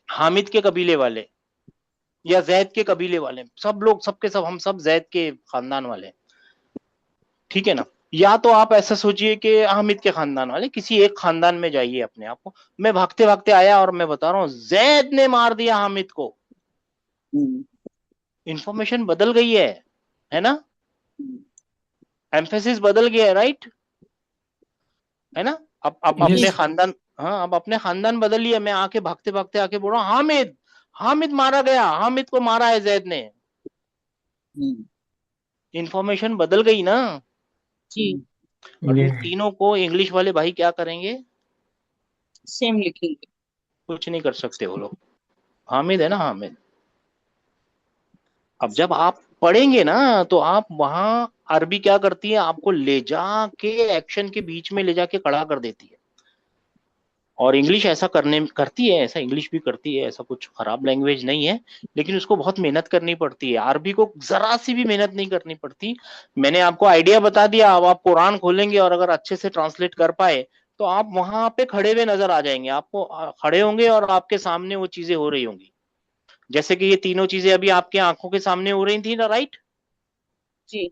हामिद के कबीले वाले या जैद के कबीले वाले, सब लोग, सबके सब, हम सब जैद के खानदान वाले हैं, ठीक है ना। या तो आप ऐसा सोचिए कि हामिद के खानदान वाले, किसी एक खानदान में जाइए अपने आप को। मैं भागते भागते आया और मैं बता रहा हूं जैद ने मार दिया हामिद को। इंफॉर्मेशन बदल गई है ना। एम्फेसिस बदल गया है, राइट, है ना। अब जी अपने जी। खानदान, हाँ, अब अपने खानदान बदल लिया। मैं आके भागते भागते आके बोल रहा हूँ हामिद, हामिद मारा गया, हामिद को मारा है जैद ने। इंफॉर्मेशन बदल गई ना। जी। और जी इन तीनों को इंग्लिश वाले भाई क्या करेंगे? सेम लिखेंगे। कुछ नहीं कर सकते वो लोग। हामिद है ना, हामिद। अब जब आप पढ़ेंगे ना तो आप वहां अरबी क्या करती है, आपको ले जाके एक्शन के बीच में ले जाके खड़ा कर देती है। और इंग्लिश ऐसा करने करती है, ऐसा इंग्लिश भी करती है, ऐसा कुछ खराब लैंग्वेज नहीं है, लेकिन उसको बहुत मेहनत करनी पड़ती है। अरबी को जरा सी भी मेहनत नहीं करनी पड़ती। मैंने आपको आइडिया बता दिया। अब आप कुरान खोलेंगे और अगर अच्छे से ट्रांसलेट कर पाए तो आप वहां पे खड़े हुए नजर आ जाएंगे। आपको खड़े होंगे और आपके सामने वो चीजें हो रही होंगी, जैसे कि ये तीनों चीजें अभी आपके आंखों के सामने हो रही थी ना, राइट? जी।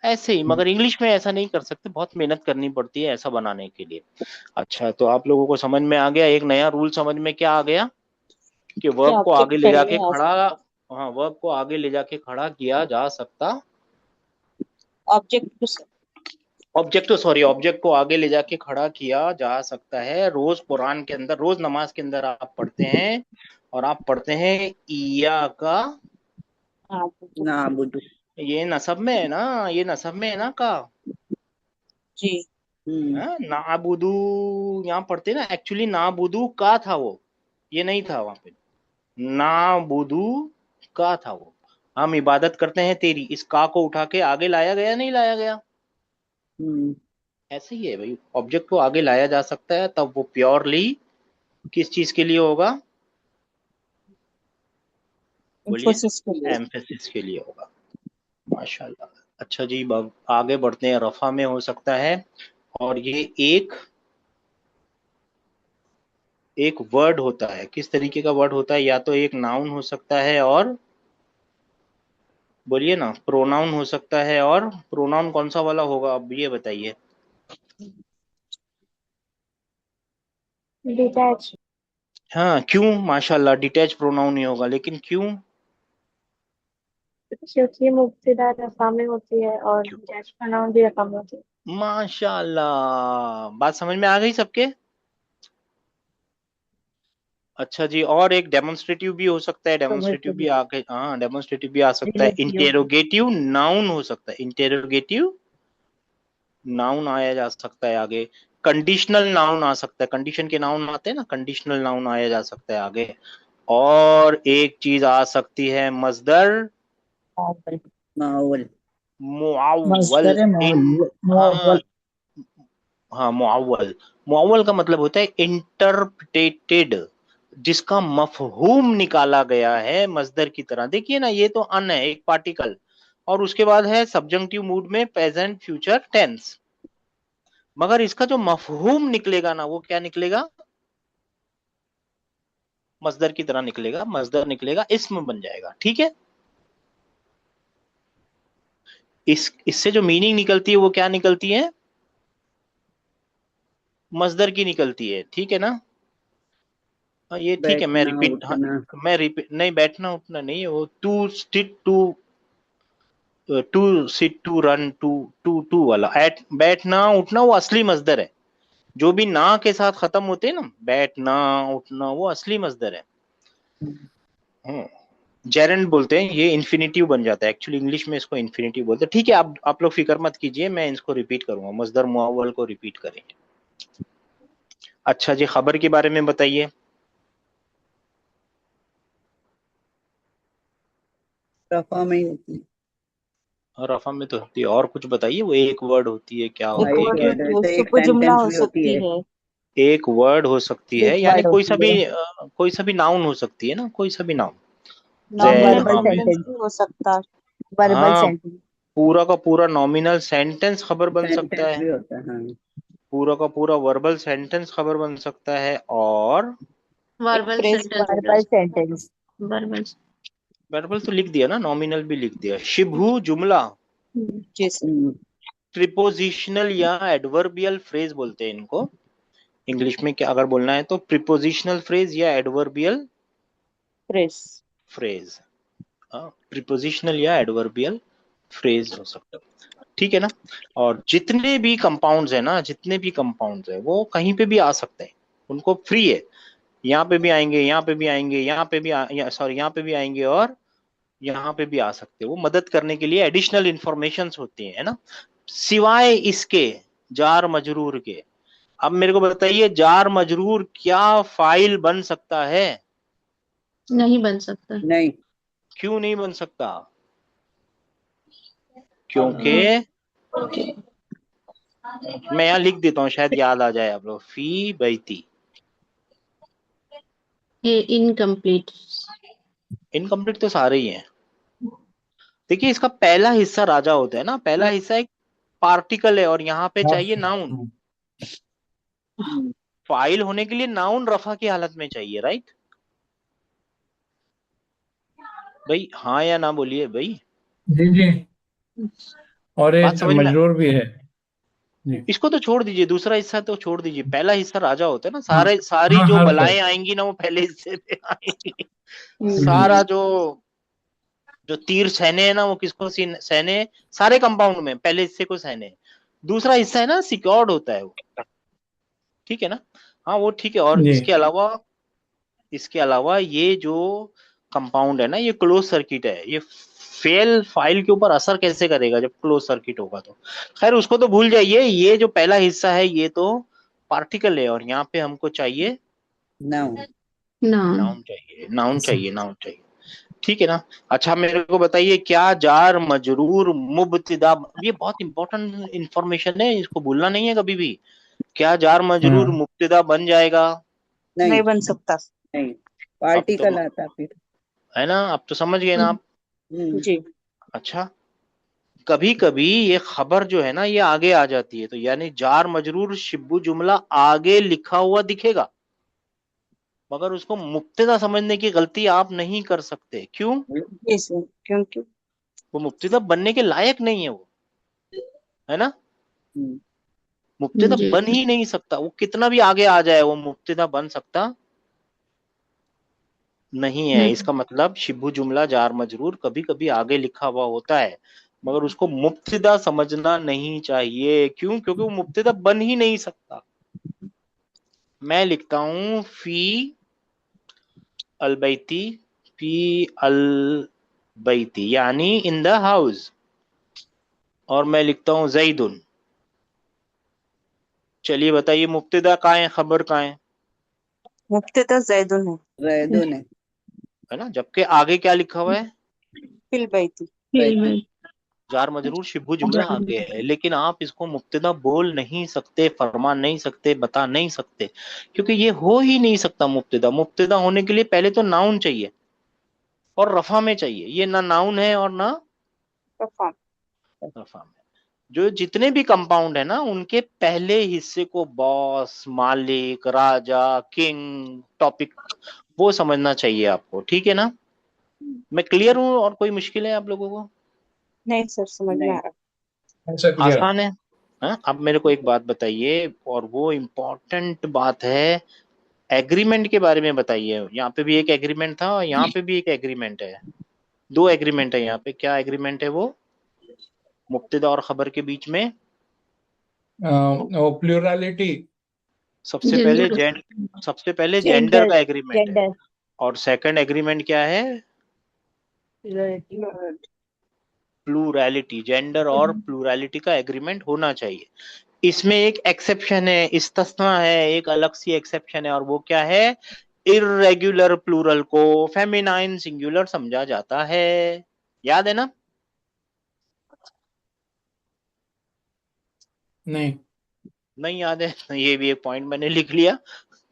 ऐसे ही, मगर इंग्लिश में ऐसा नहीं कर सकते, बहुत मेहनत करनी पड़ती है ऐसा बनाने के लिए। अच्छा, तो आप लोगों को समझ में आ गया एक नया रूल, समझ में क्या आ गया कि कि वर्ब को ऑब्जेक्ट आगे ले जाके पहले आ खड़ा, सकता, हाँ, वर्ब को आगे ले जाके खड़ा किया जा सकता, ऑब्जेक्ट टू ऑब्जेक्ट को आगे ले जाके खड़ा किया जा सकता है। रोज कुरान के अंदर, रोज नमाज के अंदर आप पढ़ते हैं, और आप पढ़ते हैं ईया का, ना बुद्धू। ये नसब में है ना, ये नसब में है ना का, जी। नाबुदू, यहाँ पढ़ते ना, एक्चुअली नाबुदू का था वो, ये नहीं था वहां पे, नाबुदू का था वो। हम इबादत करते हैं तेरी, इस का को उठा के आगे लाया गया, नहीं लाया गया? ऐसे ही है भाई, ऑब्जेक्ट को आगे लाया जा सकता है तब वो प्योरली किस चीज के लिए होगा, बोलिए? इंफोसिस के लिए। एम्फेसिस के लिए होगा। माशाल्लाह। अच्छा जी, आगे बढ़ते हैं। रफा में हो सकता है, और ये एक वर्ड होता है। किस तरीके का वर्ड होता है? या तो एक नाउन हो सकता है, और बोलिए ना, प्रोनाउन हो सकता है, और प्रोनाउन कौन सा वाला होगा अब ये बताइए। डिटैच। हाँ, क्यों? माशाल्लाह, डिटैच प्रोनाउन ही होगा, लेकिन क्यों? क्योंकि मुब्तदा रफा में होती है और क्यों? डिटैच प्रोनाउन भी रफा में होती है। माशाल्लाह, बात समझ में आ गई सबके? अच्छा जी, और एक डेमोन्स्ट्रेटिव भी हो सकता है, समझ डेमोन्स्ट्रेटिव भी गई। आके, हाँ, डेमोन्स्ट्रेटिव भी आ सकता है। रिलेटिव। इंटेरोगेटिव नाउन हो सकता है, इंटेरोगेटिव नाउन आया जा सकता है आगे। कंडीशनल नाउन आ सकता है, कंडीशन के नाउन आते हैं ना, कंडीशनल नाउन आया जा सकता है आगे। और एक चीज आ सकती है, मजदर मावल। मुआव्वल। मस्दर इन, मुअव्वल। हाँ, हाँ, मुआव्वल। मुआव्वल का मतलब होता है इंटरप्रेटेड, जिसका मफहूम निकाला गया है मजदर की तरह। देखिए ना, ये तो अन है, एक पार्टिकल, और उसके बाद है सब्जंक्टिव मूड में प्रेजेंट फ्यूचर टेंस, मगर इसका जो मफहूम निकलेगा ना, वो क्या निकलेगा? मजदर की तरह निकलेगा, मजदर निकलेगा, इस्म बन जाएगा। ठीक है, इससे जो मीनिंग निकलती है वो क्या निकलती है? मजदर की निकलती है। ठीक है ना? हाँ, ये ठीक है, मैं बैठना रिपीट, हाँ, उठना। मैं रिपीट नहीं, बैठना उठना नहीं है वो, to sit, to sit, to run, to to to वाला, एट, बैठना उठना वो असली मजदर है। जो भी ना के साथ खत्म होते हैं ना, बैठना उठना, वो असली मजदर है। जेरेंड बोलते हैं, ये इन्फिनिटिव बन जाता है, एक्चुअली इंग्लिश में इसको इन्फिनिटिव बोलते हैं। ठीक है, आप लोग फिक्र मत कीजिए, मैं इसको रिपीट करूंगा, मजदर मुअव्वल को रिपीट करेंगे। अच्छा जी, खबर के बारे में बताइए। रफा में ही होती है। और रफा में तो होती है, और कुछ बताइए, वो एक वर्ड होती है, क्या एक होती है, एक वर्ड क्या है? वर्ड होती है, होता है, एक सुपर जुमला सेंटेंस हो भी होती सकती है। है। एक वर्ड हो सकती एक है, यानी वर्ड होती है। कोई सा भी नाउन हो सकती है ना, कोई सा भी noun. Zaid, nominal verbal Hamid. Sentence sentence. भी हो सकता है। वर्बल हाँ, सेंटेंस। पूरा का पूरा नॉमिनल सेंटेंस खबर बन सकता सेंटेंस है, भी होता है, हाँ। पूरा का पूरा वर्बल सेंटेंस खबर बन सकता है, और एक वर्बल फ्रेज भी हो verbal sentence. Sentence. Verbal. Verbal तो लिख दिया ना, नॉमिनल भी लिख दिया। शिबहू जुमला, जैसे हम्म, प्रिपोजिशनल या एडवर्बियल फ्रेज बोलते हैं इनको। इंग्लिश में क्या अगर बोलना है तो प्रिपोजिशनल फ्रेज या एडवर्बियल फ्रेज। फ्रेज, प्रिपोजिशनल या एडवर्बियल फ्रेज हो सकता है। ठीक है ना? और जितने भी कंपाउंड्स है ना, जितने भी कंपाउंड्स है वो कहीं पे भी आ सकते हैं, उनको फ्री है। यहाँ पे भी आएंगे, यहाँ पे भी आएंगे, यहाँ पे भी सॉरी, यहाँ पे भी आएंगे, और यहाँ पे भी आ सकते हैं। वो मदद करने के लिए एडिशनल इंफॉर्मेशन होती है ना, सिवाय इसके जार मजरूर के। अब मेरे को बताइए, जार मजरूर क्या फाइल बन सकता है? नहीं बन सकता। नहीं। क्यों नहीं बन सकता? क्योंकि मैं यहाँ लिख देता हूँ, शायद याद आ जाए आप लोग। फी बैती, ये इनकम्प्लीट। इनकम्प्लीट तो सारे ही हैं। देखिए इसका पहला हिस्सा राजा होता है ना, पहला हिस्सा एक पार्टिकल है और यहाँ पे चाहिए नाउन। फाइल होने के लिए नाउन रफा की हालत में चाहिए, राइट भाई? हाँ या ना बोलिए भाई। जी जी। और बात एक समझ में? मजरूर भी है जी। इसको तो छोड़ दीजिए, दूसरा हिस्सा तो छोड़ दीजिए, पहला हिस्सा राजा होता है ना। हाँ सारी हाँ, जो हर्फ है। बलाएं आएंगी ना वो पहले हिस्से पे आएंगी। जी सारा जो तीर सहने है ना वो किसको सहने? सारे कंपाउंड में पहले हिस्से को सहने। दूसरा हिस्सा है ना सिक्योर्ड होता है वो, ठीक है ना? हाँ वो ठीक है। और जी। इसके अलावा ये जो कंपाउंड है ना ये क्लोज सर्किट है। ये फेल फाइल के ऊपर असर कैसे करेगा जब क्लोज सर्किट होगा? तो खैर उसको तो भूल जाइए। ये जो पहला हिस्सा है ये तो पार्टिकल है और यहाँ पे हमको चाहिए नाउन। नाउन चाहिए, नाउन चाहिए, नाउन चाहिए, ठीक है ना? अच्छा मेरे को बताइए, क्या जार मजरूर मुब्तदा, ये बहुत इंपॉर्टेंट इंफॉर्मेशन है, इसको भूलना नहीं है कभी भी। क्या जार मजरूर हाँ मुब्तदा बन जाएगा? नहीं नहीं बन सकता। नहीं, अब तो पार्टिकल आता फिर। है ना, अब तो समझ गए ना आप? जी। अच्छा, कभी कभी ये खबर जो है ना ये आगे आ जाती है, तो यानी जार मजरूर शिब्बू जुमला आगे लिखा हुआ दिखेगा, मगर उसको मुब्तदा समझने की गलती आप नहीं कर सकते। क्यों? जी सर, क्योंकि वो मुब्तदा बनने के लायक नहीं है वो, है ना? हम्म, मुब्तदा जी। बन ही नहीं सकता, वो कितना भी आगे आ जाए वो मुब्तदा बन सकता नहीं है। इसका मतलब शिबू जुमला जार मजरूर कभी कभी आगे लिखा हुआ होता है, मगर उसको मुब्तदा समझना नहीं चाहिए। क्यों? क्योंकि वो मुब्तदा बन ही नहीं सकता। मैं लिखता हूं फी अलबैती, फी अलबैती यानी इन द हाउस, और मैं लिखता हूं जैदुन। चलिए बताइए मुब्तदा कहाँ है, खबर कहाँ है? मुफ्तदा जैदुन है। रैदुन है। है ना, जबकि आगे क्या लिखा हुआ है? फिल बैती। बैती। जार मजरूर शिबू जुमला आगे है, लेकिन आप इसको मुब्तदा बोल नहीं सकते, फरमा नहीं सकते, बता नहीं सकते, क्योंकि ये हो ही नहीं सकता मुब्तदा। मुब्तदा होने के लिए पहले तो नाउन चाहिए और रफा में चाहिए। ये ना नाउन है और ना परफॉर्म। रफा में। जो जितने भी कंपाउंड है ना उनके पहले हिस्से को बॉस, मालिक, राजा, किंग, टॉपिक, वो समझना चाहिए आपको, ठीक है ना? मैं क्लियर हूं और कोई मुश्किल है आप लोगों को? नहीं सर, समझ में आ नहीं। रहा। ऐसा क्लियर। आसान है। हाँ, अब मेरे को एक बात बताइए, और वो इम्पोर्टेंट बात है, एग्रीमेंट के बारे में बताइए। यहाँ पे भी एक एग्रीमेंट था और यहाँ पे भी एक एग्रीमेंट है, दो एग्रीमेंट है यहाँ पे। क्या एग्रीमेंट है वो मुब्तदा और खबर के बीच में? प्लूरलिटी। जेंडर। सबसे पहले जेंडर जेंडर। का एग्रीमेंट है, जेंडर। और सेकंड एग्रीमेंट क्या है? प्लूरैलिटी। जेंडर और प्लूरैलिटी का एग्रीमेंट होना चाहिए। इसमें एक एक्सेप्शन है, इस्तिस्ना है, एक अलग सी एक्सेप्शन है, और वो क्या है? इर्रेगुलर प्लूरल को फेमिनाइन सिंगुलर समझा जाता है। याद है ना? नहीं। नहीं याद है? ये भी एक पॉइंट मैंने लिख लिया।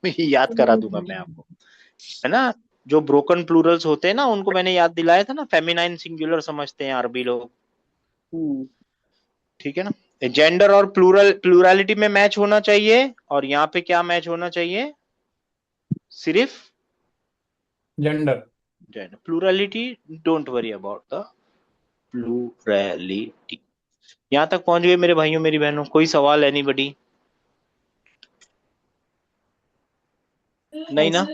याद करा दूंगा मैं आपको, है ना? जो ब्रोकन प्लूरल्स होते हैं ना उनको मैंने याद दिलाया था ना, फेमिनाइन सिंगुलर समझते हैं अरबी लोग, हम्म, ठीक है ना? जेंडर और प्लूरैलिटी में मैच होना चाहिए, और यहाँ पे क्या मैच होना चाहिए? सिर्फ gender. Gender. Plurality, don't worry about the plurality. यहाँ तक पहुंच गए मेरे भाइयों मेरी बहनों? कोई सवाल? एनीबडी? नहीं ना?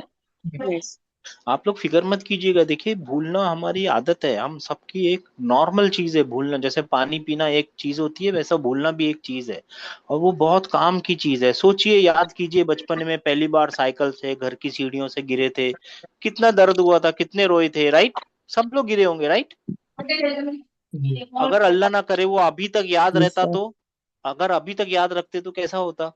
यस। आप लोग फिक्र मत कीजिएगा। देखिए भूलना हमारी आदत है, हम सबकी एक नॉर्मल चीज है भूलना। जैसे पानी पीना एक चीज होती है, वैसा भूलना भी एक चीज है, और वो बहुत काम की चीज है। सोचिए, याद कीजिए बचपन में पहली बार साइकिल से घर की सीढ़ियों से गिरे थे, कितना दर्द हुआ था, कितने रोए थे, राइट? सब लोग गिरे होंगे, राइट? जी। अगर अल्लाह ना करे वो अभी तक याद जी रहता सर। तो, अगर अभी तक याद रखते तो कैसा होता?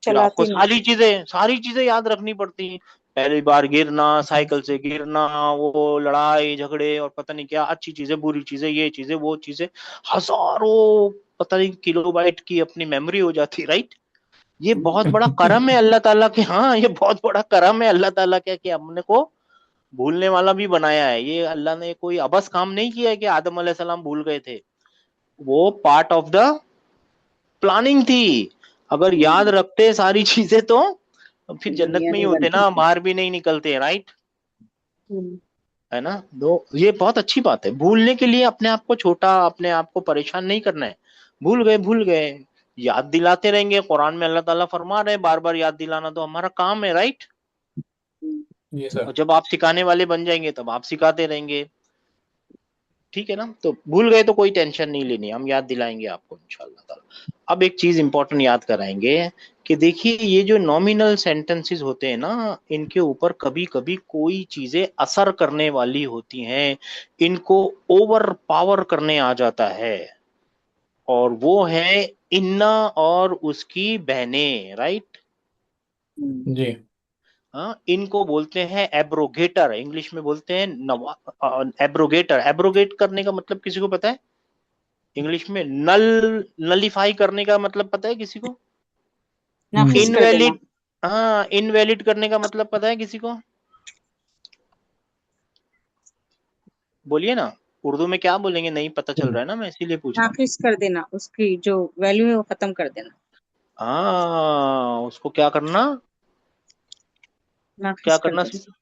फिर आपको चलाती नहीं। सारी चीजें याद रखनी पड़ती हैं। पहली बार गिरना, साइकिल से गिरना, वो लड़ाई झगड़े और पता नहीं क्या, अच्छी चीजें बुरी चीजें, ये चीजें वो चीजें, हजारों पता नहीं किलोबाइट की अपनी मेमोरी हो जाती, राइट। ये बहुत बड़ा करम है अल्लाह ताला के, हाँ ये बहुत बड़ा करम है अल्लाह ताला के कि हमने को भूलने वाला भी बनाया है। ये अल्लाह ने कोई अबस काम नहीं किया है कि आदम अलैहिस्सलाम भूल गए थे, वो पार्ट ऑफ द प्लानिंग थी। अगर याद रखते सारी चीजें तो फिर जन्नत दुनिया में ही नहीं होते बनती ना, थी। बाहर भी नहीं निकलते, राइट। है ना। तो ये बहुत अच्छी बात है, भूलने के लिए अपने आप को छोटा, अपने आप को परेशान नहीं करना है। भूल गए भूल गए, याद दिलाते रहेंगे। कुरान में अल्लाह ताला फरमा रहे हैं बार बार याद दिलाना तो हमारा काम है, राइट। ये और सर। जब आप सिखाने वाले बन जाएंगे तब आप सिखाते रहेंगे, ठीक है ना। तो भूल गए तो कोई टेंशन नहीं लेनी, हम याद दिलाएंगे आपको इंशाल्लाह ताला। अब एक चीज इंपॉर्टेंट याद कराएंगे कि देखिए ये जो नॉमिनल सेंटेंसेस होते हैं ना, इनके ऊपर कभी कभी कोई चीजें असर करने वाली होती हैं, इनको ओवर पावर करने आ जाता है, और वो है इन्ना और उसकी बहनें, राइट। जी। हाँ, इनको बोलते हैं एब्रोगेटर, इंग्लिश में बोलते हैं एब्रोगेटर। एब्रोगेट करने का मतलब किसी को पता है? इंग्लिश में नलिफाई करने का मतलब पता है किसी को? नाफिज कर देना। इनवैलिड, हाँ इनवैलिड करने का मतलब पता है किसी को? बोलिए ना, उर्दू में क्या बोलेंगे, नहीं पता चल रहा है ना, मैं इसीलिए पूछ रहा हूँ। नाफिज कर देना, उसकी जो वैल्यू है वो खत्म कर देना। हाँ, उसको क्या करना, क्या नाफिज कर करना देना।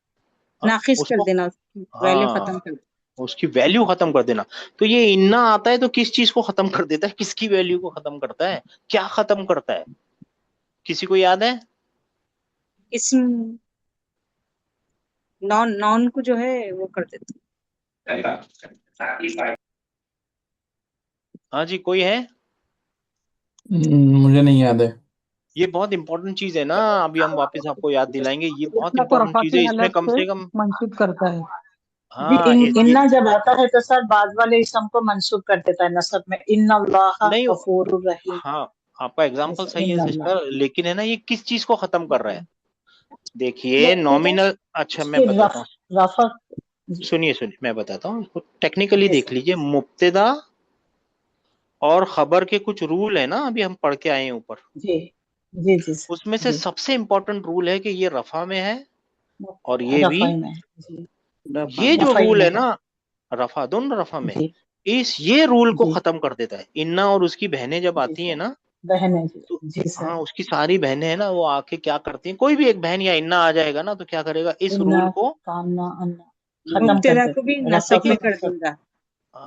हाँ, नाफिज कर उसको, देना, उसकी वैल्यू खत्म हाँ कर देना। उसकी वैल्यू खत्म कर देना। तो ये इन्ना आता है तो किस चीज को खत्म कर देता है, किसकी वैल्यू को खत्म करता है, क्या खत्म करता है, किसी को याद है? इसम नॉन नॉन को जो है वो कर देता। हाँ जी, कोई है? मुझे नहीं याद है। ये बहुत इंपॉर्टेंट चीज है ना, अभी हम वापस आपको याद दिलाएंगे, ये बहुत इतना को इंपॉर्टेंट रफा चीज की है, इसमें हालत कम से से कम, मंसूब करता है। जी, हाँ ये इन्ना जब आता है तो सर बाद वाले इसम को मंसूब कर देता है नसब में, इन्ना अल्लाह नहीं, गफूरुर रहीम। हाँ आपका एग्जाम्पल जैसे सही है इन्ना अल्लाह, सिस्टर, लेकिन है ना ये किस चीज को खत्म कर रहा है? वो देखिए नॉमिनल, अच्छा मैं उसकी बताता हूँ, रफा। जी सुनिए सुनिए मैं बताता हूँ, टेक्निकली जी देख सर। लीजिए, मुब्तदा और खबर के कुछ रूल है ना, अभी हम पढ़ के आए हैं ऊपर, जी जी जी उसमें सर से जी। सबसे इंपॉर्टेंट रूल है कि ये रफा में है और ये भी, रफाई में है। जी, रफा ये में। जो रफाई रूल में है है। ना, रफा दोनों रफा में, जी ये रूल को जी खत्म कर देता है। इन्ना और उसकी बहनें जब जी आती है सर। ना, बहन है। जी तो जी सर। हाँ उसकी सारी बहनें हैं ना, वो आके क्या करती हैं, कोई भी एक बहन या इन्ना आ जाएगा ना तो क्या करेगा, इस इन्ना रूल को, कामना अन्ना खत्म कर मुब्तदा को भी देते, रफा नसब को में देखिए, कर नसब, दूंगा।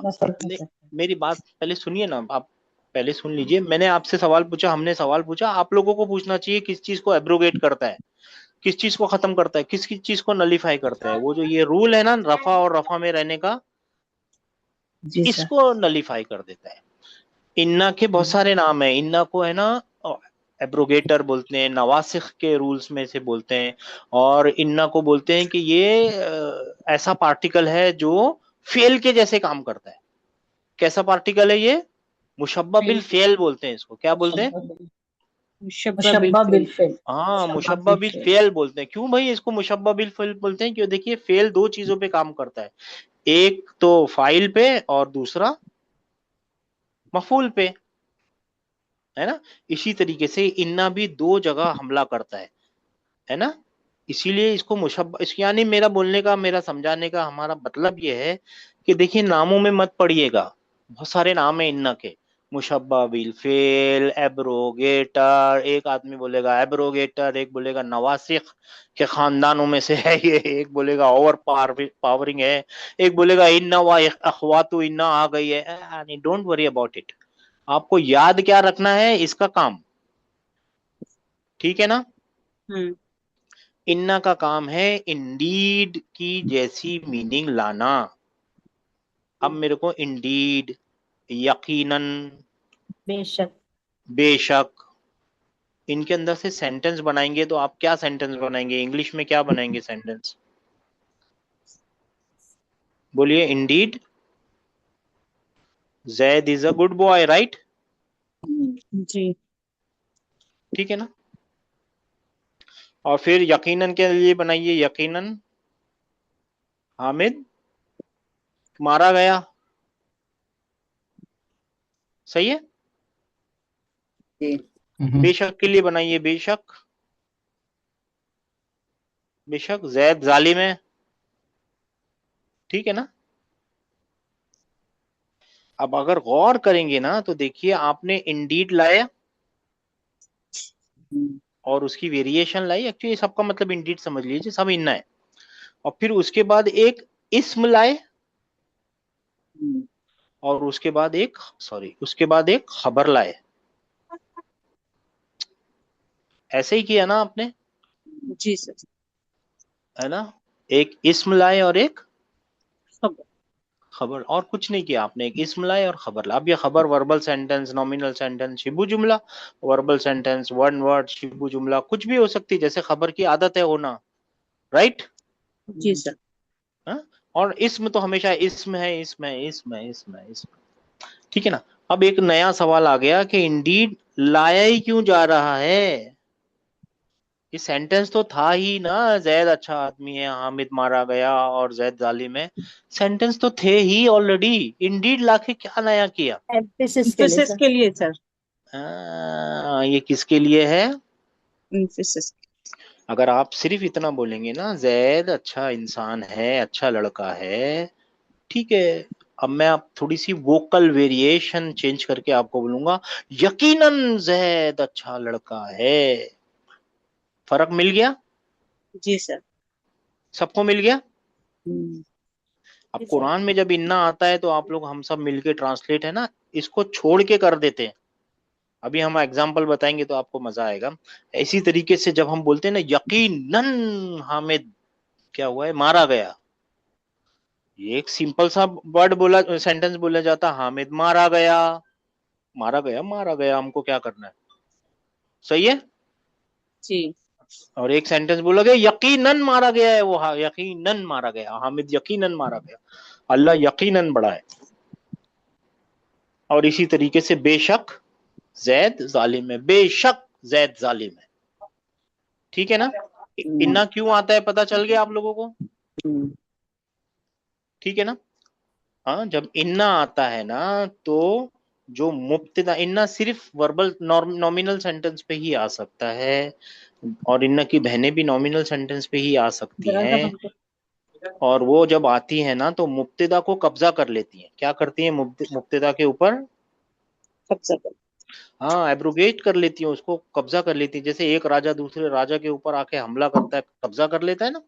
नसब कर अपने, सकते हैं। मेरी बात पहले सुनिए ना आप, पहले सुन लीजिए, मैंने आपसे सवाल पूछा, हमने सवाल पूछा, आप लोगों को पूछना चाहिए किस चीज को एब्रोगेट करता है, किस चीज को खत्म करता है, किस किस चीज को नलीफाई करता है, वो जो ये रूल है ना रफा और रफा में रहने का, जी सर। इसको नलीफाई कर देता है। इन्ना के बहुत सारे नाम है, इन्ना को है ना एब्रोगेटर बोलते हैं, नवासिख के रूल्स में से बोलते हैं, और इन्ना को बोलते हैं कि ये ऐसा पार्टिकल है जो फेल के जैसे काम करता है। कैसा पार्टिकल है ये? मुशब्बा बिल फेल के फेल बोलते हैं इसको, क्या बोलते हैं? मुशब्बा बिल मुशब्बा फेल। बिलफिल। हाँ मुशब्बा मुशब्बा बिल बिलफिल। फेल बोलते हैं। क्यों भाई इसको मुशब्बा बिल फेल बोलते हैं? क्यों, देखिए फेल दो चीजों पे काम करता है, एक तो फाइल पे और दूसरा मफूल पे, है ना। इसी तरीके से इन्ना भी दो जगह हमला करता है ना। इसीलिए इसको मुशब्बा, इस यानी मेरा बोलने का, मेरा समझाने का हमारा मतलब ये है कि देखिए नामों में मत पड़िएगा, बहुत सारे नाम है इन्ना के, मुशब्बा बिल फेल, एब्रोगेटर, एक आदमी बोलेगा एब्रोगेटर, एक बोलेगा नवासिख के खानदानों में से है ये, एक बोलेगा ओवर पावरिंग है, एक बोलेगा इन्ना व अखवातु इन्ना आ गई है। डोंट वरी अबाउट इट, आपको याद क्या रखना है इसका काम, ठीक है ना। हम्म। इन्ना का काम है इंडीड की जैसी मीनिंग लाना। अब मेरे को इंडीड, यकीनन, बेशक। बेशक, इनके अंदर से सेंटेंस बनाएंगे तो आप क्या सेंटेंस बनाएंगे, इंग्लिश में क्या बनाएंगे सेंटेंस? बोलिए। Indeed Zaid is a good boy, right, जी। ठीक है ना। और फिर यकीनन के लिए बनाइए यकीनन। हामिद मारा गया, सही है। जी। बेशक के लिए बनाइए बेशक। बेशक जैद जालिम है, ठीक है ना। अब अगर गौर करेंगे ना तो देखिए आपने इंडीड लाया और उसकी वेरिएशन लाई। एक्चुअली सबका मतलब इंडीड समझ लीजिए, सब इन्ना है। और फिर उसके बाद एक इस्म लाए और उसके बाद एक खबर लाए। ऐसे ही किया ना आपने, जी सर। है ना। एक इस्म लाए और एक खबर। खबर, और कुछ नहीं किया आपने। एक इस्म लाए और खबर लाए। अब ये खबर वर्बल सेंटेंस, नॉमिनल सेंटेंस, शिबू जुमला, वर्बल सेंटेंस, वन वर्ड, शिबू जुमला, कुछ भी हो सकती है, जैसे खबर की आदत है होना, राइट। जी सर। हाँ? और इसम तो हमेशा इसम है, इसम है, इसम है, इसम है, इसम, ठीक है ना। अब एक नया सवाल आ गया कि इंडीड लाया ही क्यों जा रहा है। ये सेंटेंस तो था ही ना, जैद अच्छा आदमी है, हामिद मारा गया और जैद जालिम है। सेंटेंस तो थे ही ऑलरेडी, इंडीड लाके क्या नया किया। एम्फेसिस के लिए एम्फेसिस सर। के लिए सर। ये किसके लिए है। एम्फेसिस। अगर आप सिर्फ इतना बोलेंगे ना, जैद अच्छा इंसान है, अच्छा लड़का है, ठीक है। अब मैं आप थोड़ी सी वोकल वेरिएशन चेंज करके आपको बोलूंगा, यकीनन जैद अच्छा लड़का है। फर्क मिल गया, जी सर। सबको मिल गया। हम्म। अब जी सर। कुरान में जब इन्ना आता है तो आप लोग हम सब मिलके ट्रांसलेट है ना, इसको छोड़ के कर देते हैं। अभी हम एग्जाम्पल बताएंगे तो आपको मजा आएगा। इसी तरीके से जब हम बोलते हैं ना, यकीनन हामिद क्या हुआ है, मारा गया, ये एक सिंपल सा वर्ड बोला, सेंटेंस बोला जाता, हामिद मारा गया, मारा गया, मारा गया, हमको क्या करना है, सही है। जी। और एक सेंटेंस बोला गया, यकीनन मारा गया है वो, यकीनन मारा गया, हामिद यकीनन मारा गया, अल्लाह यकीनन बड़ा है। और इसी तरीके से बेशक जैद जालिम है, बेशक जैद जालिम है, ठीक है ना। इन्ना क्यों आता है पता चल गया आप लोगों को, ठीक है ना। हाँ, जब इन्ना आता है ना तो जो मुब्तदा, इन्ना सिर्फ वर्बल नॉमिनल सेंटेंस पे ही आ सकता है, और इन्ना की बहनें भी नॉमिनल सेंटेंस पे ही आ सकती जरा सा हैं। बंद कर। और वो जब आती है ना तो मुब्तदा को कब्जा कर लेती हैं। क्या करती हैं, मुब्तदा के ऊपर, कब्जा कर। हाँ, एब्रोगेट कर लेती हैं, उसको कब्जा कर लेती हैं। जैसे एक राजा दूसरे राजा के ऊपर आके हमला करता है, कब्जा कर लेता है ना,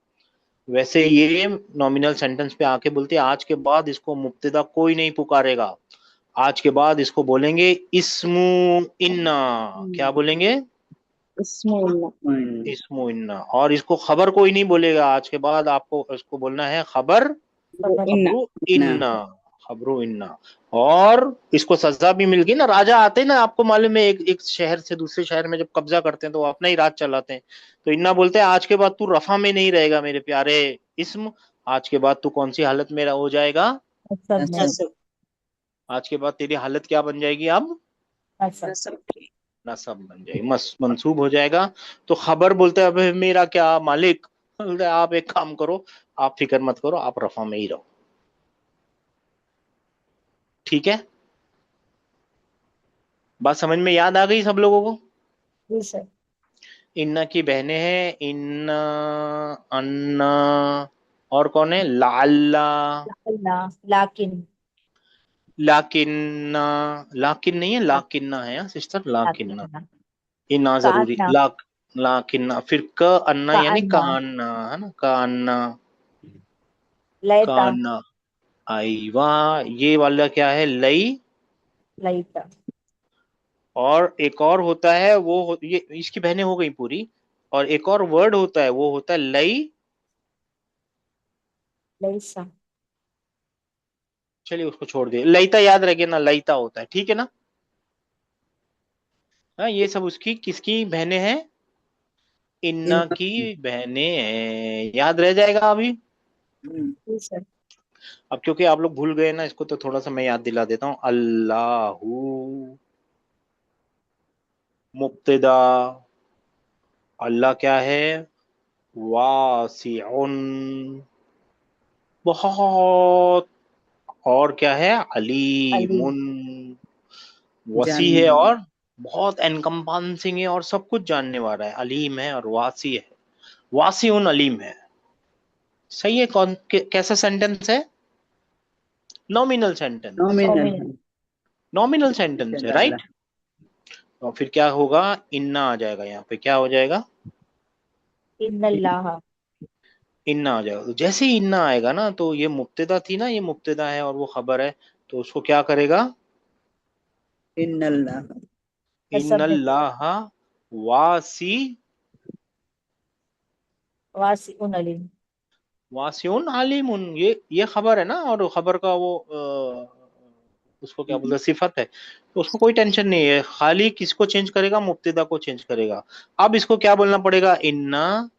वैसे ये नॉमिनल सेंटेंस पे आके बोलती है, आज के बाद इसको मुब्तदा कोई नहीं पुकारेगा, आज के बाद इसको बोलेंगे इस्मु इन्ना। क्या बोलेंगे, इस्मुल्लाह। इस्मु इन्ना। और इसको खबर कोई नहीं बोलेगा, आज के बाद आपको इसको बोलना है खबर, इन्ना। खबरू इन्ना, खबरू इन्ना। और इसको सजा भी मिल गई ना, राजा आते हैं ना, आपको मालूम है, एक शहर से दूसरे शहर में जब कब्जा करते हैं तो वो अपना ही राज चलाते हैं। तो इन्ना बोलते हैं, आज के बाद तू रफा में नहीं रहेगा मेरे प्यारे इस्म, आज के बाद तू कौन सी हालत में हो जाएगा, सब में। नसब। आज के बाद तेरी हालत क्या बन जाएगी, अब सब। नसब। नसब बन जाएगी, मंसूब हो जाएगा। तो खबर बोलते हैं, अब मेरा क्या मालिक, बोलते हैं, आप एक काम करो, आप फिक्र मत करो, आप रफा में ही रहो, ठीक है। बात समझ में याद आ गई सब लोगों को। जी सर। इन्ना की बहनें हैं, इन्ना, अन्ना, और कौन है, लाल्ला, ना, लाकिन। लाकिन्ना, लाकिन नहीं है, लाकिन्ना है सिस्टर, लाकिन्ना, लाकिन। इन्ना जरूरी, कान्ना। लाकिन्ना, फिर क अन्ना यानी कान्ना। कान्ना, है ना, कान्ना, लयता। कान्ना। आई वाह, ये वाला क्या है, लई। लयता। और एक और होता है ये इसकी बहनें हो गई पूरी। और एक और वर्ड होता है, वो होता है लई। लयसा। चलिए उसको छोड़ दिए, लईता याद रखिए ना, लईता होता है, ठीक है ना। हाँ, ये सब उसकी किसकी बहनें हैं, इन्ना की बहनें हैं, याद रह जाएगा अभी। जी सर। अब क्योंकि आप लोग भूल गए ना इसको, तो थोड़ा सा मैं याद दिला देता हूँ। अल्लाहू मुब्तदा, अल्लाह क्या है? वासिउन, बहुत। और क्या है? अली। अलीमुन, वसी जानने है वाला। और बहुत एनकम्पासिंग है और सब कुछ जानने वाला है। अलीम है और वासी है, वासिउन अलीम है। सही है। कैसा सेंटेंस है? Nominal sentence. Nominal nominal. है। नॉमिनल से सेंटेंस है, डाला। राइट। और फिर क्या होगा? इन्ना आ जाएगा यहाँ पे। क्या हो जाएगा? इन्नल्लाह। इन्ना आ जाएगा। तो जैसे ही इन्ना आएगा ना, तो ये मुब्तदा थी ना, ये मुब्तदा है और वो खबर है, तो उसको क्या करेगा? इन्नल्लाह। सब में इन्नल्लाह वासी, वासिउन अलीम। वासिउन आलिमुन। ये खबर है ना, और खबर का वो उसको क्या बोलते हैं? सिफत है। तो उसको कोई टेंशन नहीं है, खाली किसको चेंज करेगा? मुब्तदा को चेंज करेगा। अब इसको क्या बोलना पड़ेगा? इन्ना,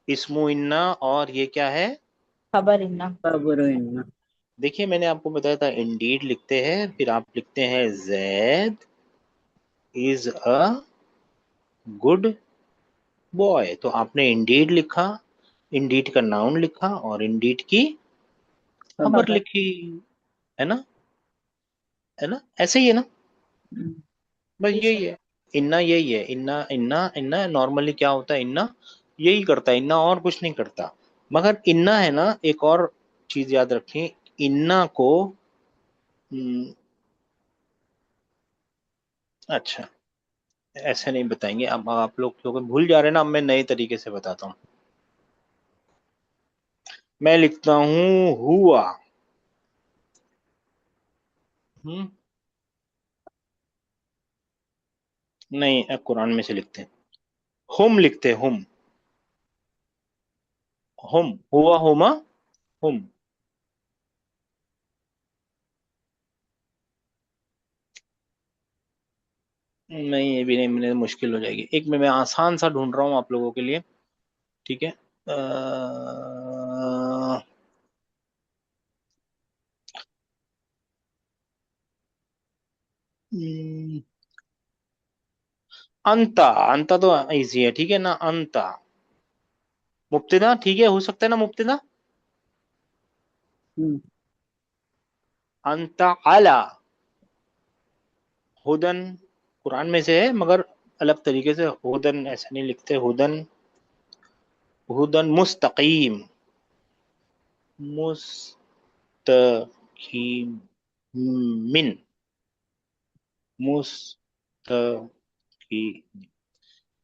इस्मु इन्ना, और ये क्या है? खबर इन्ना। खबर इन्ना। देखिए, मैंने आपको बताया था इंडीड लिखते हैं, फिर आप लिखते हैं Zaid is a good boy. तो आपने इंडीड लिखा, इंडीड का नाउन लिखा और इंडीड की खबर खबर। लिखी। है ना? है ना? ऐसे ही है ना? बस जी यही सर। है। इन्ना यही है। इन्ना इन्ना इन्ना नॉर्मली क्या होता है? इन्ना यही करता है, इन्ना और कुछ नहीं करता। मगर इन्ना है ना, एक और चीज याद रखें। इन्ना को अच्छा, ऐसे नहीं बताएंगे। अब आप लोग क्योंकि भूल जा रहे हैं ना, अब मैं नए तरीके से बताता हूँ। मैं लिखता हूँ हुआ। हम्म नहीं, कुरान में से लिखते हैं। हुम लिखते हैं, हुम। हुम, हुआ, हुमा, हुम। नहीं, ये भी नहीं, मैंने मुश्किल हो जाएगी। एक मैं आसान सा ढूंढ रहा हूँ आप लोगों के लिए। ठीक है। हम्म, अंता। अंता तो इजी है, ठीक है ना? अंता मुब्तदा, ठीक है, हो सकता है ना मुब्तदा। हम्म। अंता अला हुदन, कुरान में से है मगर अलग तरीके से। हुदन ऐसा नहीं लिखते, हुदन, हुदन मुस्तकीम, मुस्तकीम, मिन, मुस्तकीम।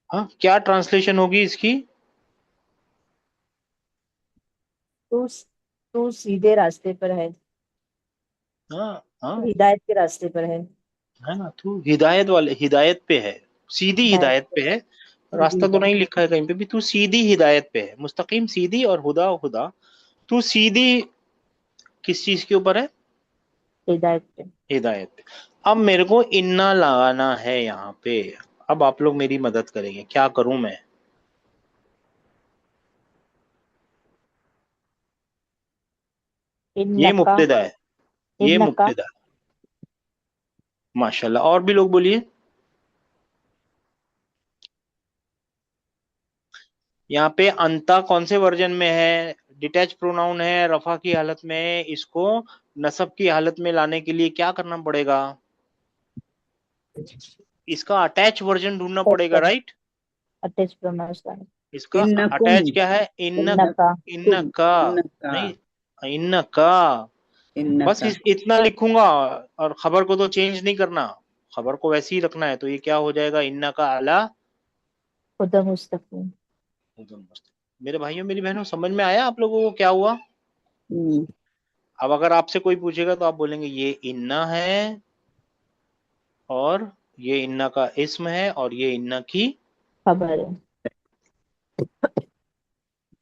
हाँ, क्या ट्रांसलेशन होगी इसकी? तू तू सीधे रास्ते पर है। हाँ हाँ, हिदायत के रास्ते पर है। है ना? तू हिदायत वाले, हिदायत पे है, सीधी हिदायत हिदायत पे। पे है। सीधी रास्ता तो हिदायत। नहीं लिखा है कहीं पे भी। तू सीधी हिदायत पे है, मुस्तकीम सीधी, और हुदा हुदा। तू सीधी किस चीज के ऊपर है? हिदायत पे। हिदायत पे। अब मेरे को इन्ना लगाना है यहाँ पे। अब आप लोग मेरी मदद करेंगे, क्या करूं मैं? ये इन्नका। मुब्तदा है, ये इन्नका। मुब्तदा है। माशाल्लाह, और भी लोग बोलिए। यहाँ पे अंता कौन से वर्जन में है? डिटैच प्रोनाउन है, रफा की हालत में है। इसको नसब की हालत में लाने के लिए क्या करना पड़ेगा? इसका अटैच वर्जन ढूंढना अटैच पड़ेगा, करना। राइट। अटैच करना। इसका इन्नकुम। अटैच क्या है? इन, इन्नका। इन का, इन्नका। नहीं, इन का। बस इन्नका। इतना लिखूंगा, और खबर को तो चेंज नहीं करना, खबर को वैसे ही रखना है। तो ये क्या हो जाएगा? इन्ना का अला खुदा मुस्तकीम। हुदन मुस्तकीम। मेरे भाइयों मेरी बहनों, समझ में आया आप लोगों को क्या हुआ? हम्म। अब अगर आपसे कोई पूछेगा तो आप बोलेंगे ये इन्ना है, और ये इन्ना का इस्म है, और ये इन्ना की। खबर है।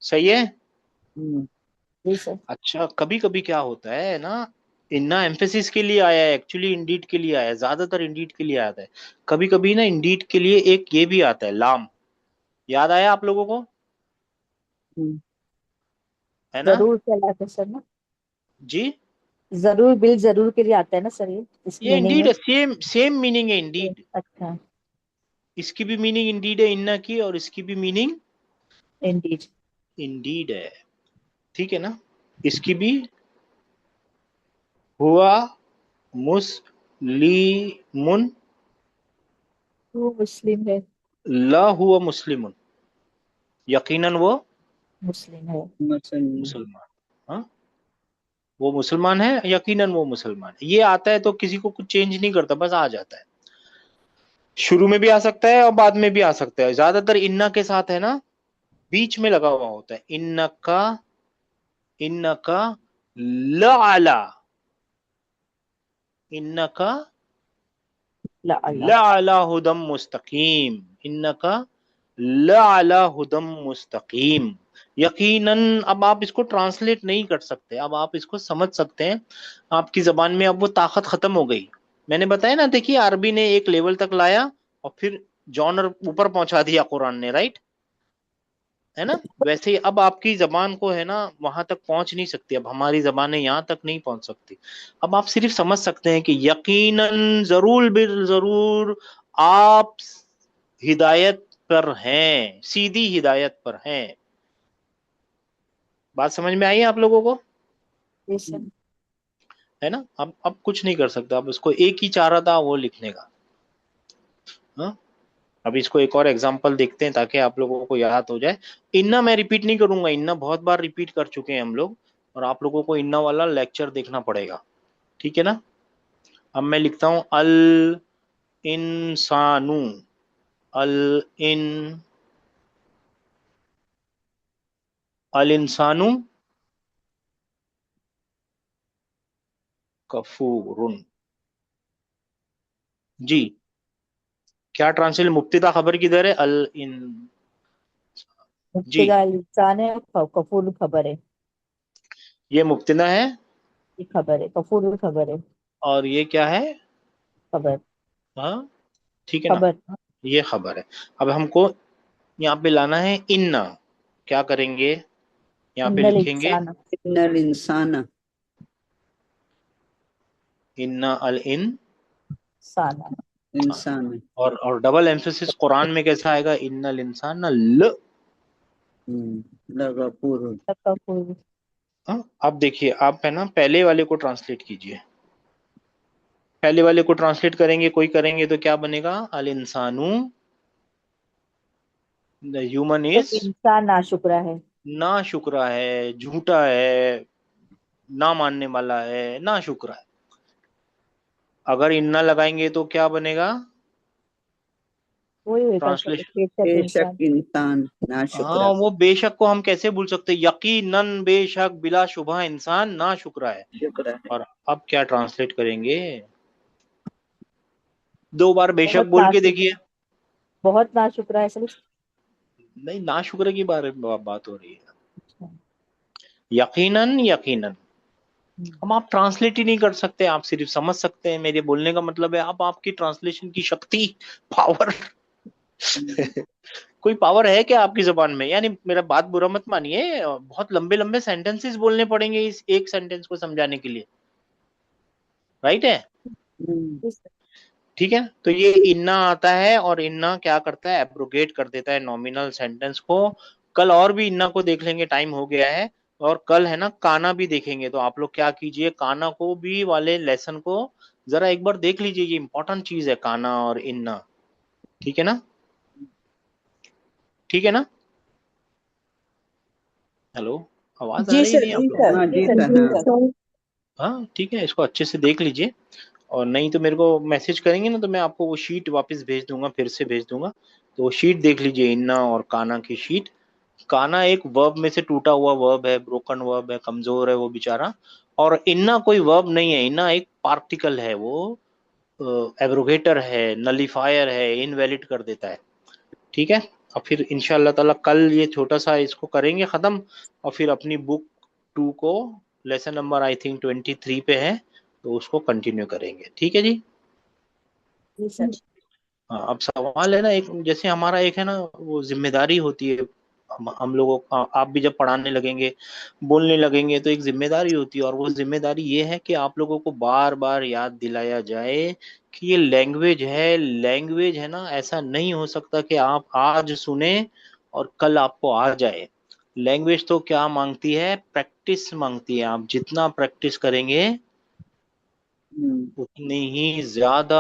सही है। हम्म। जी सर। अच्छा, कभी कभी क्या होता है ना, इन्ना एम्फेसिस के लिए आया है, एक्चुअली इंडीड के लिए आया है, ज्यादातर इंडीड के लिए आता है। कभी कभी ना इंडीड के लिए एक ये भी आता है, लाम। याद आया आप लोगों को? हम्म। है ना? जरूर कहलाता है सर ना। जी। जरूर बिल जरूर के लिए आता है ना सर, ये इस ये मीनिंग में। इंडीड सेम सेम मीनिंग है, इंडीड। अच्छा। इसकी भी मीनिंग इंडीड है इन्ना की, और इसकी भी मीनिंग इंडीड। इंडीड है, ठीक है ना। इसकी भी हुआ मुस्लिमुन, वो मुस्लिम है। ला हुआ मुस्लिमुन, यकीनन वो मुस्लिम है। मुसलमान। मुसलमान। हाँ, वो मुसलमान है, यकीनन वो मुसलमान है। ये आता है तो किसी को कुछ चेंज नहीं करता, बस आ जाता है। शुरू में भी आ सकता है और बाद में भी आ सकता है। ज्यादातर इन्ना के साथ है ना, बीच में लगा हुआ होता है। इन्नका लअला, इन्नका ला अल्लाह। लअला हुदम मुस्तकीम, इन्नका लअला हुदम मुस्तकीम। यकीनन, अब आप इसको ट्रांसलेट नहीं कर सकते, अब आप इसको समझ सकते हैं आपकी जबान में। अब वो ताकत खत्म हो गई। मैंने बताया ना, देखिए अरबी ने एक लेवल तक लाया और फिर जॉनर ऊपर पहुंचा दिया कुरान ने, राइट है ना। वैसे ही अब आपकी जबान को है ना वहां तक पहुंच नहीं सकती, अब हमारी जबानें यहाँ तक नहीं पहुंच सकती। अब आप सिर्फ समझ सकते हैं कि यकीनन जरूर बिल जरूर आप हिदायत पर हैं, सीधी हिदायत पर हैं। बात समझ में आई है आप लोगों को, यस सर। है ना। अब कुछ नहीं कर सकता, अब उसको एक ही चारा था वो लिखने का। हाँ, अब इसको एक और एग्जांपल देखते हैं ताकि आप लोगों को याद हो जाए। इन्ना मैं रिपीट नहीं करूंगा, इन्ना बहुत बार रिपीट कर चुके हैं हम लोग, और आप लोगों को इन्ना वाला लेक्चर देखना पड़ेगा, ठीक है ना। अब मैं लिखता हूं अल इंसानु, अल इन अल इंसानु कफूरुन। जी, क्या ट्रांसलेट, मुब्तदा खबर किधर है, अल इन। जी, मुब्तदा इंसान है, कफूर खबर है। ये मुब्तदा है ये खबर है, कफूर खबर है। और ये क्या है, खबर। हाँ, ठीक है ना, खबर। ये खबर है। अब हमको यहाँ पे लाना है इन्ना, क्या करेंगे, यहाँ पे इन्नल लिखेंगे इंसान। इन्नल इंसान। इन्ना अल इन। साना। हाँ, इंसान। और डबल एम्फेसिस कुरान में कैसा आएगा, इन्नल इंसान ना ल। लगफूर। कफूर। हाँ, अब देखिए आप है ना पहले वाले को ट्रांसलेट कीजिए। पहले वाले को ट्रांसलेट करेंगे, कोई करेंगे तो क्या बनेगा, अल इंसानु, द ह्यूमन तो इज इंसान नाशुक्रा है। ना शुक्रा है, झूठा है, ना मानने वाला है, ना शुक्रा है। अगर इन्ना लगाएंगे तो क्या बनेगा वही होगा सर, ट्रांसलेशन। बेशक बेशक इंसान। इंसान हाँ, नाशुक्र। वो बेशक को हम कैसे भूल सकते, यकीनन बेशक बिला शुबह इंसान ना शुक्रा है। शुक्र है। और अब क्या ट्रांसलेट करेंगे, दो बार बेशक बहुत बोल के नाशुक्र। देखिए। बहुत नाशुक्रा है सर। नहीं, ना शुक्र की बारे में बात हो रही है। यकीनन, यकीनन। हम आप ट्रांसलेट ही नहीं कर सकते, आप सिर्फ समझ सकते हैं। मेरे बोलने का मतलब है अब आपकी ट्रांसलेशन की शक्ति, पावर कोई पावर है क्या आपकी जबान में, यानी मेरा बात बुरा मत मानिए, बहुत लंबे लंबे सेंटेंसेस बोलने पड़ेंगे इस एक सेंटेंस को समझाने के लिए, राइट है, ठीक है। तो ये इन्ना आता है और इन्ना क्या करता है, एब्रोगेट कर देता है नॉमिनल सेंटेंस को। कल और भी इन्ना को देख लेंगे, टाइम हो गया है। और कल है ना काना भी देखेंगे, तो आप लोग क्या कीजिए, काना को भी वाले लेसन को जरा एक बार देख लीजिए, ये इंपॉर्टेंट चीज है काना और इन्ना, ठीक है ना, ठीक है ना। हेलो, आवाज आ जी रही सर, नहीं जी आप लोगों सर, को। हाँ जी जी सर, सर जी हाँ। सर। हाँ ठीक है, इसको अच्छे से देख लीजिए, और नहीं तो मेरे को मैसेज करेंगे ना, तो मैं आपको वो शीट वापस भेज दूंगा, फिर से भेज दूंगा। तो वो शीट देख लीजिए, इन्ना और काना की शीट। काना एक वर्ब में से टूटा हुआ वर्ब है, ब्रोकन वर्ब है, कमजोर है वो बेचारा। और इन्ना कोई वर्ब नहीं है, इन्ना एक पार्टिकल है, वो एब्रोगेटर है, नलीफायर है, इनवैलिड कर देता है, ठीक है। और फिर इंशाल्लाह ताला कल ये छोटा सा इसको करेंगे खत्म, और फिर अपनी बुक 2 को, लेसन नंबर आई थिंक 23 पे है, तो उसको कंटिन्यू करेंगे, ठीक है जी। जी सर। हाँ, अब सवाल है ना, एक जैसे हमारा एक है ना वो जिम्मेदारी होती है हम लोगों आप भी जब पढ़ाने लगेंगे, बोलने लगेंगे, तो एक जिम्मेदारी होती है, और वो जिम्मेदारी ये है कि आप लोगों को बार बार याद दिलाया जाए कि ये लैंग्वेज है ना, ऐसा नहीं हो सकता कि आप आज सुने और कल आपको आ जाए। लैंग्वेज तो क्या मांगती है, प्रैक्टिस मांगती है। आप जितना प्रैक्टिस करेंगे उतनी ही ज्यादा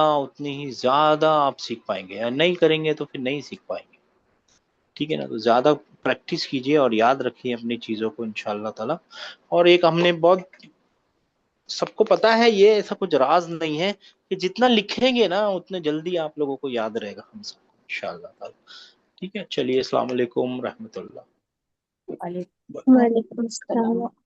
आप सीख पाएंगे, या नहीं करेंगे तो फिर नहीं सीख पाएंगे। ठीक है ना, तो ज्यादा प्रैक्टिस कीजिए और याद रखिए अपनी चीजों को इंशाल्लाह ताला। और एक हमने बहुत, सबको पता है, ये ऐसा कुछ राज नहीं है कि जितना लिखेंगे ना उतने जल्दी आप लोगों को याद रहेगा हम सबको इंशाल्लाह ताला। ठीक है, चलिए, अस्सलाम वालेकुम रहमतुल्लाह। वालेकुम वालेकुम सलाम। अस्सलाम।